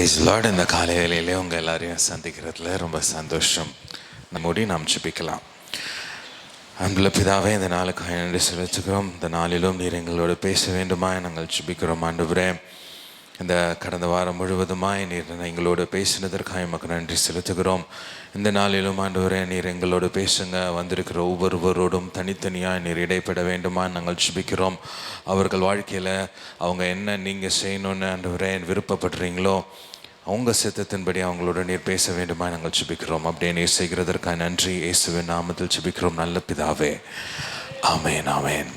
Price Lord. இந்த காலை வேளையிலே உங்கள் எல்லாரையும் சந்திக்கிறதுல ரொம்ப சந்தோஷம். நம்முடி நாம் ஜெபிக்கலாம். அன்புள்ள பிதாவே, இந்த நாளுக்காக நன்றி செலுத்துகிறோம். இந்த நாளிலும் நீர் எங்களோடு பேச வேண்டுமாய் நாங்கள் ஜெபிக்கிறோம். ஆண்டவரே, இந்த கடந்த வாரம் முழுவதுமாய் நீர் எங்களோடு பேசினதற்காக எமக்கு நன்றி செலுத்துகிறோம். இந்த நாளிலும் ஆண்டவரே, நீர் எங்களோடு பேசுங்க. வந்திருக்கிற ஒவ்வொருவரோடும் தனித்தனியாக நீர் இடைப்பட வேண்டுமா நாங்கள் ஜெபிக்கிறோம். அவர்கள் வாழ்க்கையில் அவங்க என்ன நீங்கள் செய்யணுன்னு ஆண்டவரே விருப்பப்படுறீங்களோ அவங்க சித்தத்தின்படி அவங்களோட நீர் பேச வேண்டுமா நாங்கள் ஜெபிக்கிறோம். அப்படியே நீர் செய்கிறதற்காக நன்றி. இயேசுவின் நாமத்தில் ஜெபிக்கிறோம் நல்ல பிதாவே, ஆமேன் ஆமேன்.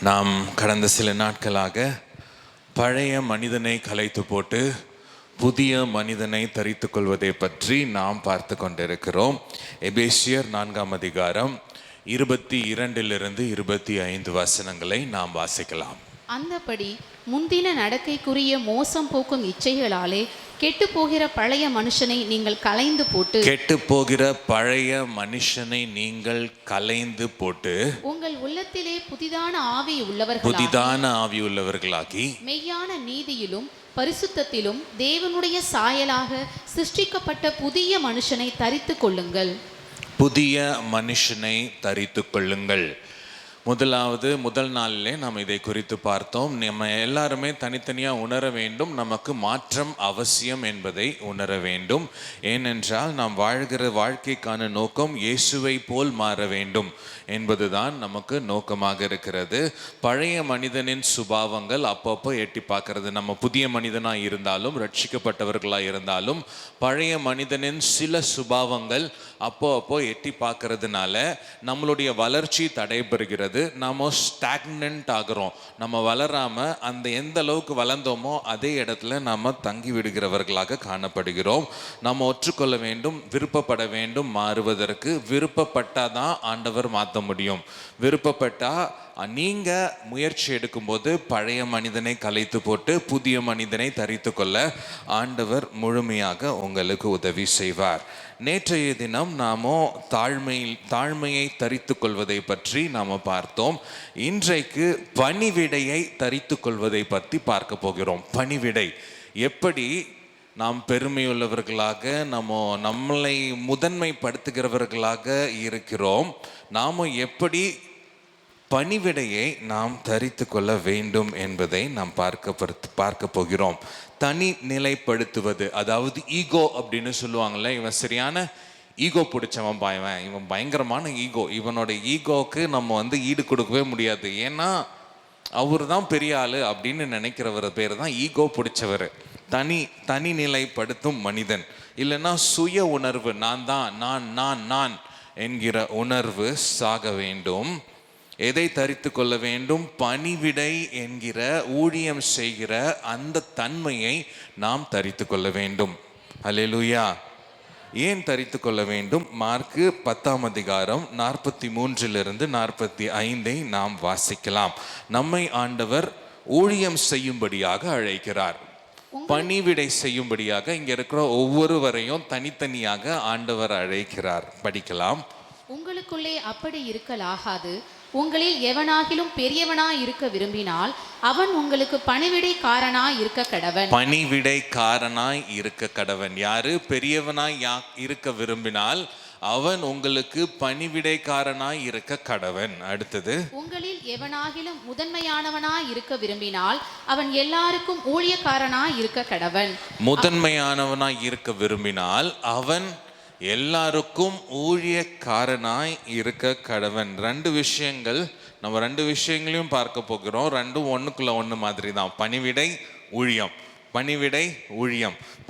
நாம் கடந்த சில நாட்களாக பழைய மனிதனை கலைத்து போட்டு புதிய மனிதனை தரித்து கொள்வதை பற்றி நாம் பார்த்து கொண்டிருக்கிறோம். எபேசியர் 4ஆம் அதிகாரம் 22 25 வசனங்களை நாம் வாசிக்கலாம். அந்தபடி முந்தின நடக்கைக்குரிய மோசம் போக்கும் இச்சைகளாலே கெட்டு போகிற பழைய மனுஷனை நீங்கள் கலைந்து போட்டு உங்கள் உள்ளத்திலே புதிதான ஆவி உள்ளவர்களாகி மெய்யான நீதியிலும் பரிசுத்தத்திலும் தேவனுடைய சாயலாக சிருஷ்டிக்கப்பட்ட புதிய மனுஷனை தரித்து கொள்ளுங்கள். முதல் நாளிலே நாம் இதை குறித்து பார்த்தோம். நம்ம எல்லாருமே தனித்தனியாக உணர வேண்டும். நமக்கு மாற்றம் அவசியம் என்பதை உணர வேண்டும். ஏனென்றால் நாம் வாழ்கிற வாழ்க்கைக்கான நோக்கம் இயேசுவை போல் மாற வேண்டும் என்பதுதான் நமக்கு நோக்கமாக இருக்கிறது. பழைய மனிதனின் சுபாவங்கள் அப்பப்போ எட்டி பார்க்கறது. நம்ம புதிய மனிதனாக இருந்தாலும் ரட்சிக்கப்பட்டவர்களாக இருந்தாலும் பழைய மனிதனின் சில சுபாவங்கள் அப்போ எட்டி பார்க்கறதுனால நம்மளுடைய வளர்ச்சி தடைபெறுகிறது. நம்ம ஸ்டாக்னன்ட் ஆகிறோம். நம்ம வளராமல் அந்த எந்த அளவுக்கு வளர்ந்தோமோ அதே இடத்துல நம்ம தங்கி விடுகிறவர்களாக காணப்படுகிறோம். நம்ம ஒற்றுக்கொள்ள வேண்டும், விருப்பப்பட வேண்டும். மாறுவதற்கு விருப்பப்பட்டாதான் ஆண்டவர் மாற்ற முடியும். விருப்பப்பட்டா நீங்க முயற்சி எடுக்கும்போது பழைய மனிதனை கலைத்து போட்டு புதிய மனிதனை தரித்து கொள்ள ஆண்டவர் முழுமையாக உங்களுக்கு உதவி செய்வார். நேற்றைய தினம் நாமோ தாழ்மையை தரித்து கொள்வதை பற்றி நாம் பார்த்தோம். இன்றைக்கு பணிவிடையை தரித்து கொள்வதை பற்றி பார்க்க போகிறோம். பணிவிடை எப்படி நாம் பெருமையுள்ளவர்களாக நம்மளை முதன்மைப்படுத்துகிறவர்களாக இருக்கிறோம். நாம் எப்படி பணிவிடையை நாம் தரித்து கொள்ள வேண்டும் என்பதை நாம் பார்க்க போகிறோம். தனி நிலைப்படுத்துவது, அதாவது ஈகோ அப்படின்னு சொல்லுவாங்கள்ல. இவன் சரியான ஈகோ பிடிச்சவன் பாய்வன், இவன் பயங்கரமான ஈகோ, இவனோட ஈகோவுக்கு நம்ம ஈடு கொடுக்கவே முடியாது, ஏன்னா அவர் தான் பெரிய ஆள் அப்படின்னு நினைக்கிறவர் பேர் தான் ஈகோ பிடிச்சவர். தனி நிலைப்படுத்தும் மனிதன், இல்லைன்னா சுய உணர்வு, நான் என்கிற உணர்வு சாக வேண்டும். எதை தரித்து கொள்ள வேண்டும்? பணிவிடை என்கிற ஊழியம் செய்கிற அந்த தன்மையை நாம் தரித்து கொள்ள வேண்டும். அல்லேலூயா. ஏன் தரித்து கொள்ள வேண்டும்? மார்க்கு 10ஆம் அதிகாரம் 43 45 நாம் வாசிக்கலாம். நம்மை ஆண்டவர் ஊழியம் செய்யும்படியாக அழைக்கிறார். பணிவிடை செய்யும்படியாக இங்க இருக்கிற ஒவ்வொருவரையும் தனித்தனியாக ஆண்டவர் அழைக்கிறார். படிக்கலாம். உங்களுக்குள்ளே அப்படி இருக்கலாகாது. உங்களில் எவனாகிலும் பெரியவனாய் இருக்க விரும்பினால் அவன் உங்களுக்கு பணிவிடைக்காரனாய் இருக்க கடவன். யாரு பெரியவனாய் இருக்க விரும்பினால் அவன் உங்களுக்கு பணிவிடைக்காரனாய் இருக்க கடவன். அடுத்தது, உங்களில் எவனாகிலும் முதன்மையானவனாய் இருக்க விரும்பினால் அவன் எல்லாருக்கும் ஊழியக்காரனாய் இருக்க கடவன். முதன்மையானவனாய் இருக்க விரும்பினால் அவன் எல்லாருக்கும் ஊழியக்காரனாய் இருக்க கடவன். ரெண்டு விஷயங்கள், நம்ம ரெண்டு விஷயங்களையும் பார்க்க போகிறோம். ரெண்டும் ஒன்றுக்குள்ள ஒன்று மாதிரி தான். பணிவிடை ஊழியம்.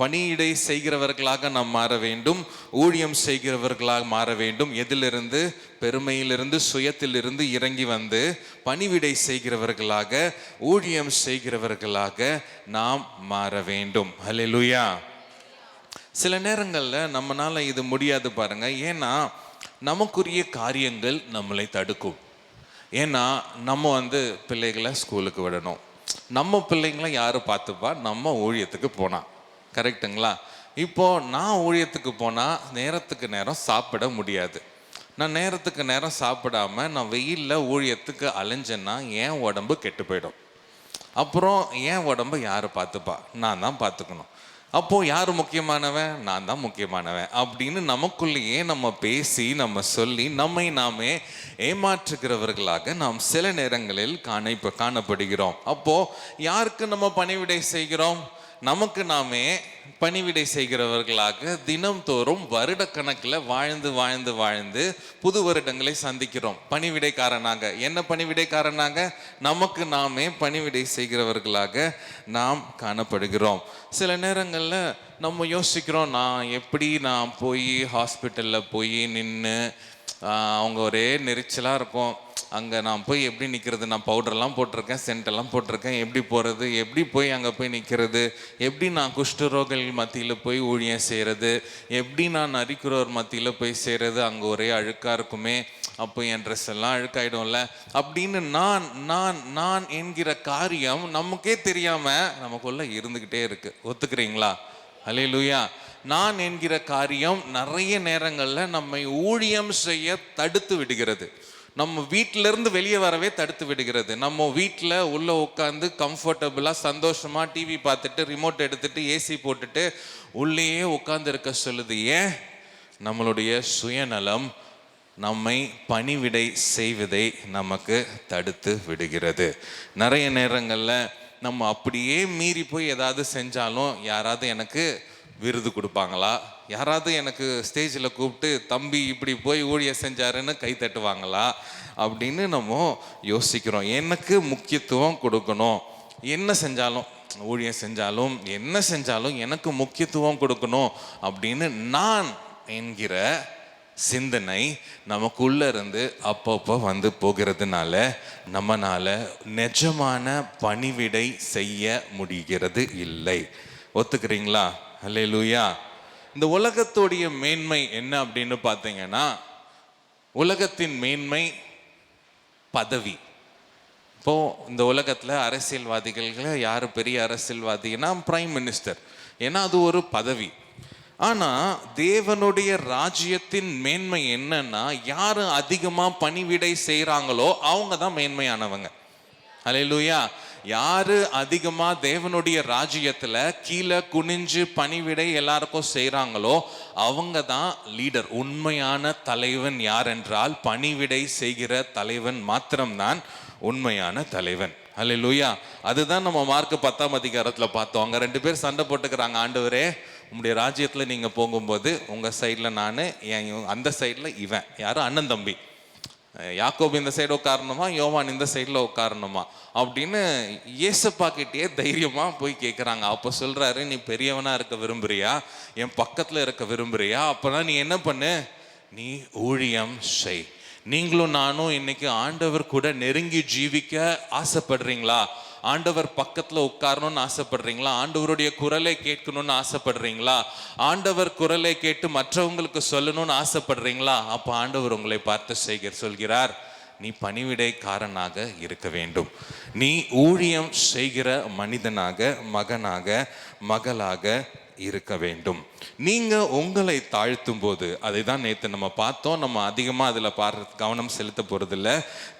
பணியிடை செய்கிறவர்களாக நாம் மாற வேண்டும், ஊழியம் செய்கிறவர்களாக மாற வேண்டும். எதிலிருந்து? பெருமையிலிருந்து, சுயத்திலிருந்து இறங்கி வந்து பணிவிடை செய்கிறவர்களாக, ஊழியம் செய்கிறவர்களாக நாம் மாற வேண்டும். ஹல்லேலூயா. சில நேரங்களில் நம்மளால இது முடியாது பாருங்க. ஏன்னா நமக்குரிய காரியங்கள் நம்மளை தடுக்கும். ஏன்னா நம்ம பிள்ளைகளை ஸ்கூலுக்கு விடணும். நம்ம பிள்ளைங்களை யாரு பார்த்துப்பா? நம்ம ஊழியத்துக்கு போனால். கரெக்டுங்களா? இப்போ நான் ஊழியத்துக்கு போனால் நேரத்துக்கு நேரம் சாப்பிட முடியாது. நான் நேரத்துக்கு நேரம் சாப்பிடாம நான் வெயிலில் ஊழியத்துக்கு அலைஞ்சேன்னா என் உடம்பு கெட்டு போயிடும். அப்புறம் என் உடம்பு யார் பார்த்துப்பா? நான் தான் பார்த்துக்கணும். அப்போது யார் முக்கியமானவன்? நான் தான் முக்கியமானவன் அப்படின்னு நமக்குள்ளேயே நம்ம பேசி நம்ம சொல்லி நம்மை நாமே ஏமாற்றுகிறவர்களாக நாம் சில நேரங்களில் காணப்படுகிறோம். அப்போது யாருக்கு நம்ம பணிவிடை செய்கிறோம்? நமக்கு நாமே பணிவிடை செய்கிறவர்களாக தினம்தோறும் வருடக்கணக்கில் வாழ்ந்து வாழ்ந்து வாழ்ந்து புது வருடங்களை சந்திக்கிறோம். பணிவிடைக்காரனாக. என்ன பணிவிடைக்காரனாக? நமக்கு நாமே பணிவிடை செய்கிறவர்களாக நாம் காணப்படுகிறோம். சில நேரங்களில் நம்ம யோசிக்கிறோம், நான் போய் ஹாஸ்பிட்டலில் போய் நின்று அவங்க ஒரே நெரிச்சலாக இருக்கும், அங்கே நான் போய் எப்படி நிற்கிறது? நான் பவுடர்லாம் போட்டிருக்கேன், சென்டெல்லாம் போட்டிருக்கேன், எப்படி போகிறது? எப்படி போய் அங்கே போய் நிற்கிறது? எப்படி நான் குஷ்டரோகிகள் மத்தியில் போய் ஊழியம் செய்கிறது? எப்படி நான் நரிக்குறவர் மத்தியில் போய் செய்கிறது? அங்கே ஒரே அழுக்காக இருக்குமே, அப்போ என் ட்ரெஸ் எல்லாம் அழுக்காயிடும்ல அப்படின்னு நான் நான் நான் என்கிற காரியம் நமக்கே தெரியாமல் நமக்குள்ளே இருந்துக்கிட்டே இருக்குது. ஒத்துக்கிறீங்களா? அல்லேலூயா. நான் என்கிற காரியம் நிறைய நேரங்களில் நம்மை ஊழியம் செய்ய தடுத்து விடுகிறது. நம்ம வீட்டிலேருந்து வெளியே வரவே தடுத்து விடுகிறது. நம்ம வீட்டில் உள்ளே உட்காந்து கம்ஃபர்டபுளாக சந்தோஷமாக டிவி பார்த்துட்டு ரிமோட் எடுத்துகிட்டு ஏசி போட்டுட்டு உள்ளேயே உட்காந்து இருக்க சொல்லுது. ஏன்? நம்மளுடைய சுயநலம் நம்மை பணிவிடை செய்வதை நமக்கு தடுத்து விடுகிறது. நிறைய நேரங்களில் நம்ம அப்படியே மீறி போய் ஏதாவது செஞ்சாலும் யாராவது எனக்கு விருது கொடுப்பாங்களா? யாராவது எனக்கு ஸ்டேஜில் கூப்பிட்டு தம்பி இப்படி போய் ஊழியம் செஞ்சாருன்னு கை தட்டுவாங்களா அப்படின்னு நம்ம யோசிக்கிறோம். எனக்கு முக்கியத்துவம் கொடுக்கணும். என்ன செஞ்சாலும், ஊழியம் செஞ்சாலும் என்ன செஞ்சாலும் எனக்கு முக்கியத்துவம் கொடுக்கணும் அப்படின்னு நான் என்கிற சிந்தனை நமக்குள்ள இருந்து அப்பப்போ வந்து போகிறதுனால நம்மனால நிஜமான பணிவிடை செய்ய முடிகிறது இல்லை. ஒத்துக்கிறீங்களா? அல்லேலூயா. இந்த உலகத்துடைய மேன்மை என்ன அப்படின்னு பார்த்தீங்கன்னா, உலகத்தின் மேன்மை பதவி. இப்போ இந்த உலகத்தில் அரசியல்வாதிகள் யார் பெரிய அரசியல்வாதினா பிரைம் மினிஸ்டர். ஏன்னா அது ஒரு பதவி. ஆனால் தேவனுடைய ராஜ்யத்தின் மேன்மை என்னன்னா, யார் அதிகமாக பணிவிடை செய்கிறாங்களோ அவங்க தான் மேன்மையானவங்க. அல்லேலூயா. யாரு அதிகமாக தேவனுடைய ராஜ்யத்தில் கீழே குனிஞ்சு பணிவிடை எல்லாருக்கும் செய்கிறாங்களோ அவங்க தான் லீடர். உண்மையான தலைவன் யார் என்றால் பணிவிடை செய்கிற தலைவன் மாத்திரம்தான் உண்மையான தலைவன். அல்லேலூயா. அதுதான் நம்ம மார்க் 10ஆம் அதிகாரத்தில் பார்த்தோம். அங்கே 2 பேர் சண்டை போட்டுக்கிறாங்க. ஆண்டவரே, உங்களுடைய ராஜ்யத்தில் நீங்கள் போகும்போது உங்கள் சைடில் நான், அந்த சைடில் இவன், யாரும் அண்ணன் தம்பி, யாக்கோபு இந்த சைடு உட்காரணுமா, யோவான் இந்த சைடில் உட்காரணுமா அப்படின்னு ஏசப்பா கிட்டே தைரியமாக போய் கேட்குறாங்க. அப்போ சொல்கிறாரு, நீ பெரியவனாக இருக்க விரும்புறியா, என் பக்கத்தில் இருக்க விரும்புறியா, அப்போனா நீ என்ன பண்ணு, நீ ஊழியம் செய். நீங்களும் நானும் இன்னைக்கு ஆண்டவர் கூட நெருங்கி ஜீவிக்க ஆசைப்படுறீங்களா? ஆண்டவர் பக்கத்தில் உட்காரணும்னு ஆசைப்படுறீங்களா? ஆண்டவருடைய குரலை கேட்கணும்னு ஆசைப்படுறீங்களா? ஆண்டவர் குரலை கேட்டு மற்றவங்களுக்கு சொல்லணும்னு ஆசைப்படுறீங்களா? அப்போ ஆண்டவர் உங்களை பார்த்து சொல்கிறார், நீ பணிவிடைக்காரனாக இருக்க வேண்டும். நீ ஊழியம் செய்கிற மனிதனாக, மகனாக, மகளாக இருக்க வேண்டும். நீங்க உங்களை தாழ்த்தும் போது, அதை தான் நேற்று நம்ம பார்த்தோம். நம்ம அதிகமாக அதில் கவனம் செலுத்த போறதில்ல.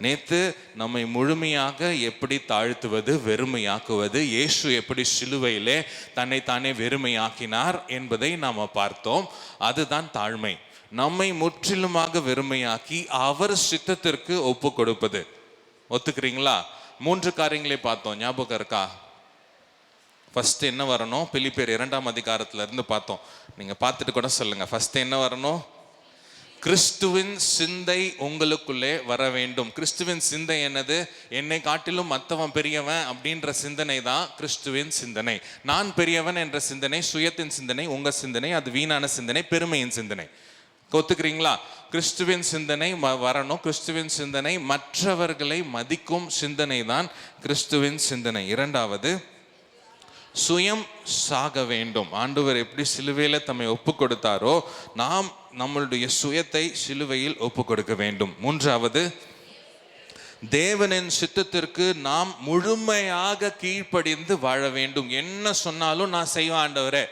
நேற்று நம்மை முழுமையாக எப்படி தாழ்த்துவது, வெறுமையாக்குவது, இயேசு எப்படி சிலுவையிலே தன்னைத்தானே வெறுமையாக்கினார் என்பதை நாம் பார்த்தோம். அதுதான் தாழ்மை. நம்மை முற்றிலுமாக வெறுமையாக்கி அவர் சித்தத்திற்கு ஒப்பு கொடுப்பது. ஒத்துக்கிறீங்களா? 3 காரியங்களை பார்த்தோம். ஞாபகம் இருக்கா? ஃபர்ஸ்ட் என்ன வரணும்? பிலிப்பியர் 2ஆம் அதிகாரத்துல இருந்து பார்த்தோம். நீங்க பார்த்துட்டு கூட சொல்லுங்க. ஃபர்ஸ்ட் என்ன வரணும்? கிறிஸ்துவின் சிந்தை உங்களுக்குள்ளே வர வேண்டும். கிறிஸ்துவின் சிந்தை என்னது? என்னை காட்டிலும் மற்றவன் பெரியவன் அப்படின்ற சிந்தனை தான் கிறிஸ்துவின் சிந்தனை. நான் பெரியவன் என்ற சிந்தனை சுயத்தின் சிந்தனை, உங்க சிந்தனை அது வீணான சிந்தனை, பெருமையின் சிந்தனை. ஒத்துக்கிறீங்களா? கிறிஸ்துவின் சிந்தனை வரணும். கிறிஸ்துவின் சிந்தனை மற்றவர்களை மதிக்கும் சிந்தனை தான் கிறிஸ்துவின் சிந்தனை. 2வது, சுயம் சாக வேண்டும். ஆண்டவர் எப்படி சிலுவையில் தம்மை ஒப்பு கொடுத்தாரோ நாம் நம்மளுடைய சுயத்தை சிலுவையில் ஒப்பு கொடுக்க வேண்டும். 3வது, தேவனின் சித்தத்திற்கு நாம் முழுமையாக கீழ்ப்படிந்து வாழ வேண்டும். என்ன சொன்னாலும் நான் செய்வேன் ஆண்டவரே,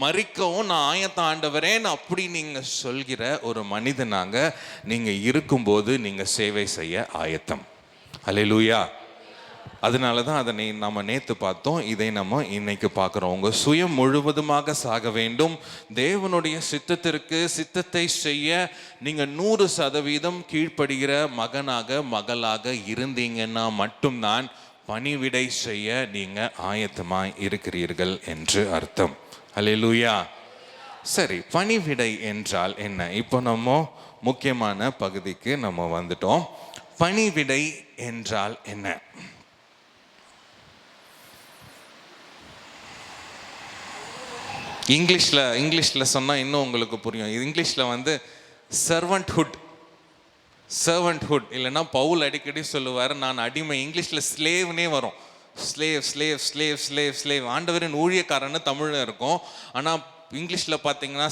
மரிக்கவும் நான் ஆயத்தம் ஆண்டவரேன்னு அப்படி நீங்க சொல்கிற ஒரு மனிதனாக நீங்க இருக்கும்போது நீங்க சேவை செய்ய ஆயத்தம். அல்லேலூயா. அதனால தான் அதை நம்ம நேற்று பார்த்தோம், இதை நம்ம இன்னைக்கு பார்க்குறோம். உங்கள் சுயம் முழுவதுமாக சாக வேண்டும். தேவனுடைய சித்தத்தை செய்ய நீங்கள் 100% கீழ்ப்படுகிற மகனாக மகளாக இருந்தீங்கன்னா மட்டும்தான் பணிவிடை செய்ய நீங்கள் ஆயத்தமாய் இருக்கிறீர்கள் என்று அர்த்தம். அல்லேலூயா. சரி, பணிவிடை என்றால் என்ன? இப்போ நம்ம முக்கியமான பகுதிக்கு நம்ம வந்துட்டோம். பணிவிடை என்றால் என்ன? இங்கிலீஷில் சொன்னால் இன்னும் உங்களுக்கு புரியும். இங்கிலீஷில் வந்து சர்வன்ட்ஹுட் இல்லைன்னா பவுல் அடிக்கடி சொல்லுவார், நான் அடிமை. இங்கிலீஷில் ஸ்லேவ்னே வரும். ஸ்லேவ். ஆண்டவரின் ஊழியக்காரன்னு தமிழில் இருக்கும். ஆனால் இங்கிலீஷில் பார்த்தீங்கன்னா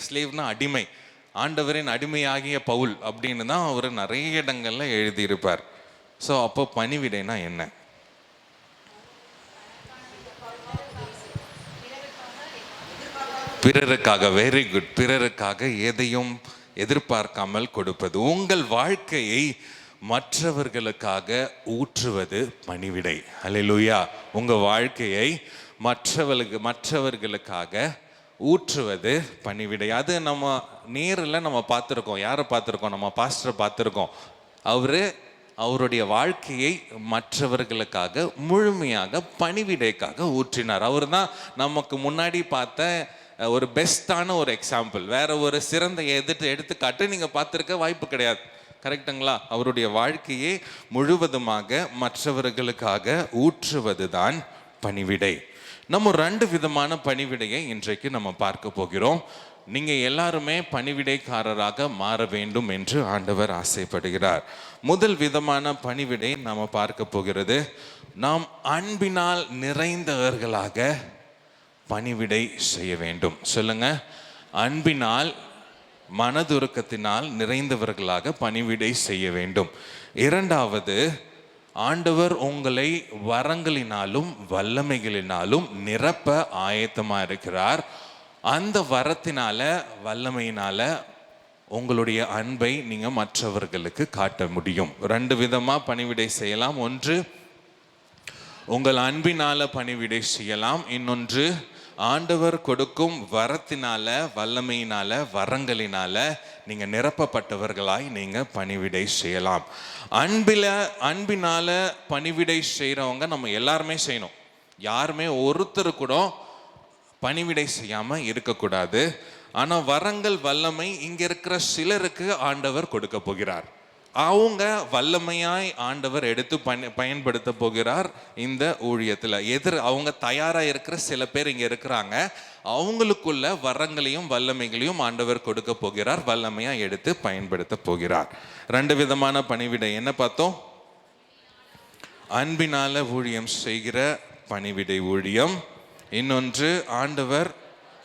ஸ்லேவ்னா அடிமை. ஆண்டவரின் அடிமையாகிய பவுல் அப்படின்னு தான் அவர் நிறைய இடங்களில் எழுதியிருப்பார். ஸோ அப்போ பணிவிடைனா என்ன? பிறருக்காக, வெரி குட், பிறருக்காக எதையும் எதிர்பார்க்காமல் கொடுப்பது. உங்கள் வாழ்க்கையை மற்றவர்களுக்காக ஊற்றுவது பணிவிடை. அல்லேலூயா. உங்கள் வாழ்க்கையை மற்றவர்களுக்காக ஊற்றுவது பணிவிடை. அது நம்ம நேரில் நம்ம பார்த்துருக்கோம். யாரை பார்த்துருக்கோம்? நம்ம பாஸ்டரை பார்த்துருக்கோம். அவருடைய வாழ்க்கையை மற்றவர்களுக்காக முழுமையாக பணிவிடைக்காக ஊற்றினார். அவர் தான் நமக்கு முன்னாடி பார்த்த ஒரு பெஸ்ட்டான ஒரு எக்ஸாம்பிள். வேற ஒரு சிறந்த எடுத்துக்காட்டு நீங்கள் பார்த்துருக்க வாய்ப்பு கிடையாது. கரெக்டுங்களா? அவருடைய வாழ்க்கையை முழுவதுமாக மற்றவர்களுக்காக ஊற்றுவது தான் பணிவிடை. நம்ம 2 விதமான பணிவிடையை இன்றைக்கு நம்ம பார்க்க போகிறோம். நீங்கள் எல்லாருமே பணிவிடைக்காரராக மாற வேண்டும் என்று ஆண்டவர் ஆசைப்படுகிறார். முதல் விதமான பணிவிடை நாம் பார்க்க போகிறது, நாம் அன்பினால் நிறைந்தவர்களாக பணிவிடை செய்ய வேண்டும். சொல்லுங்க, அன்பினால் மனதுருக்கத்தினால் நிறைந்தவர்களாக பணிவிடை செய்ய வேண்டும். 2வது, ஆண்டவர் உங்களை வரங்களினாலும் வல்லமைகளினாலும் நிரப்ப ஆயத்தமாக இருக்கிறார். அந்த வரத்தினால வல்லமையினால உங்களுடைய அன்பை நீங்கள் மற்றவர்களுக்கு காட்ட முடியும். 2 விதமாக பணிவிடை செய்யலாம். ஒன்று, உங்கள் அன்பினால பணிவிடை செய்யலாம். இன்னொன்று, ஆண்டவர் கொடுக்கும் வரத்தினால வல்லமையினால வரங்களினால நீங்கள் நிரப்பப்பட்டவர்களாய் நீங்கள் பணிவிடை செய்யலாம். அன்பினால பணிவிடை செய்கிறவங்க நம்ம எல்லாருமே செய்யணும். யாருமே ஒருத்தர் கூட பணிவிடை செய்யாமல் இருக்கக்கூடாது. ஆனால் வரங்கள் வல்லமை இங்கே இருக்கிற சிலருக்கு ஆண்டவர் கொடுக்க போகிறார். அவங்க வல்லமையாய் ஆண்டவர் எடுத்து பயன்படுத்த போகிறார் இந்த ஊழியத்தில். அவங்க தயாராக இருக்கிற சில பேர் இங்கே இருக்கிறாங்க. அவங்களுக்குள்ள வரங்களையும் வல்லமைகளையும் ஆண்டவர் கொடுக்க போகிறார், வல்லமையாக எடுத்து பயன்படுத்த போகிறார். 2 விதமான பணிவிடை என்ன பார்த்தோம்? அன்பினால ஊழியம் செய்கிற பணிவிடை ஊழியம். இன்னொன்று, ஆண்டவர்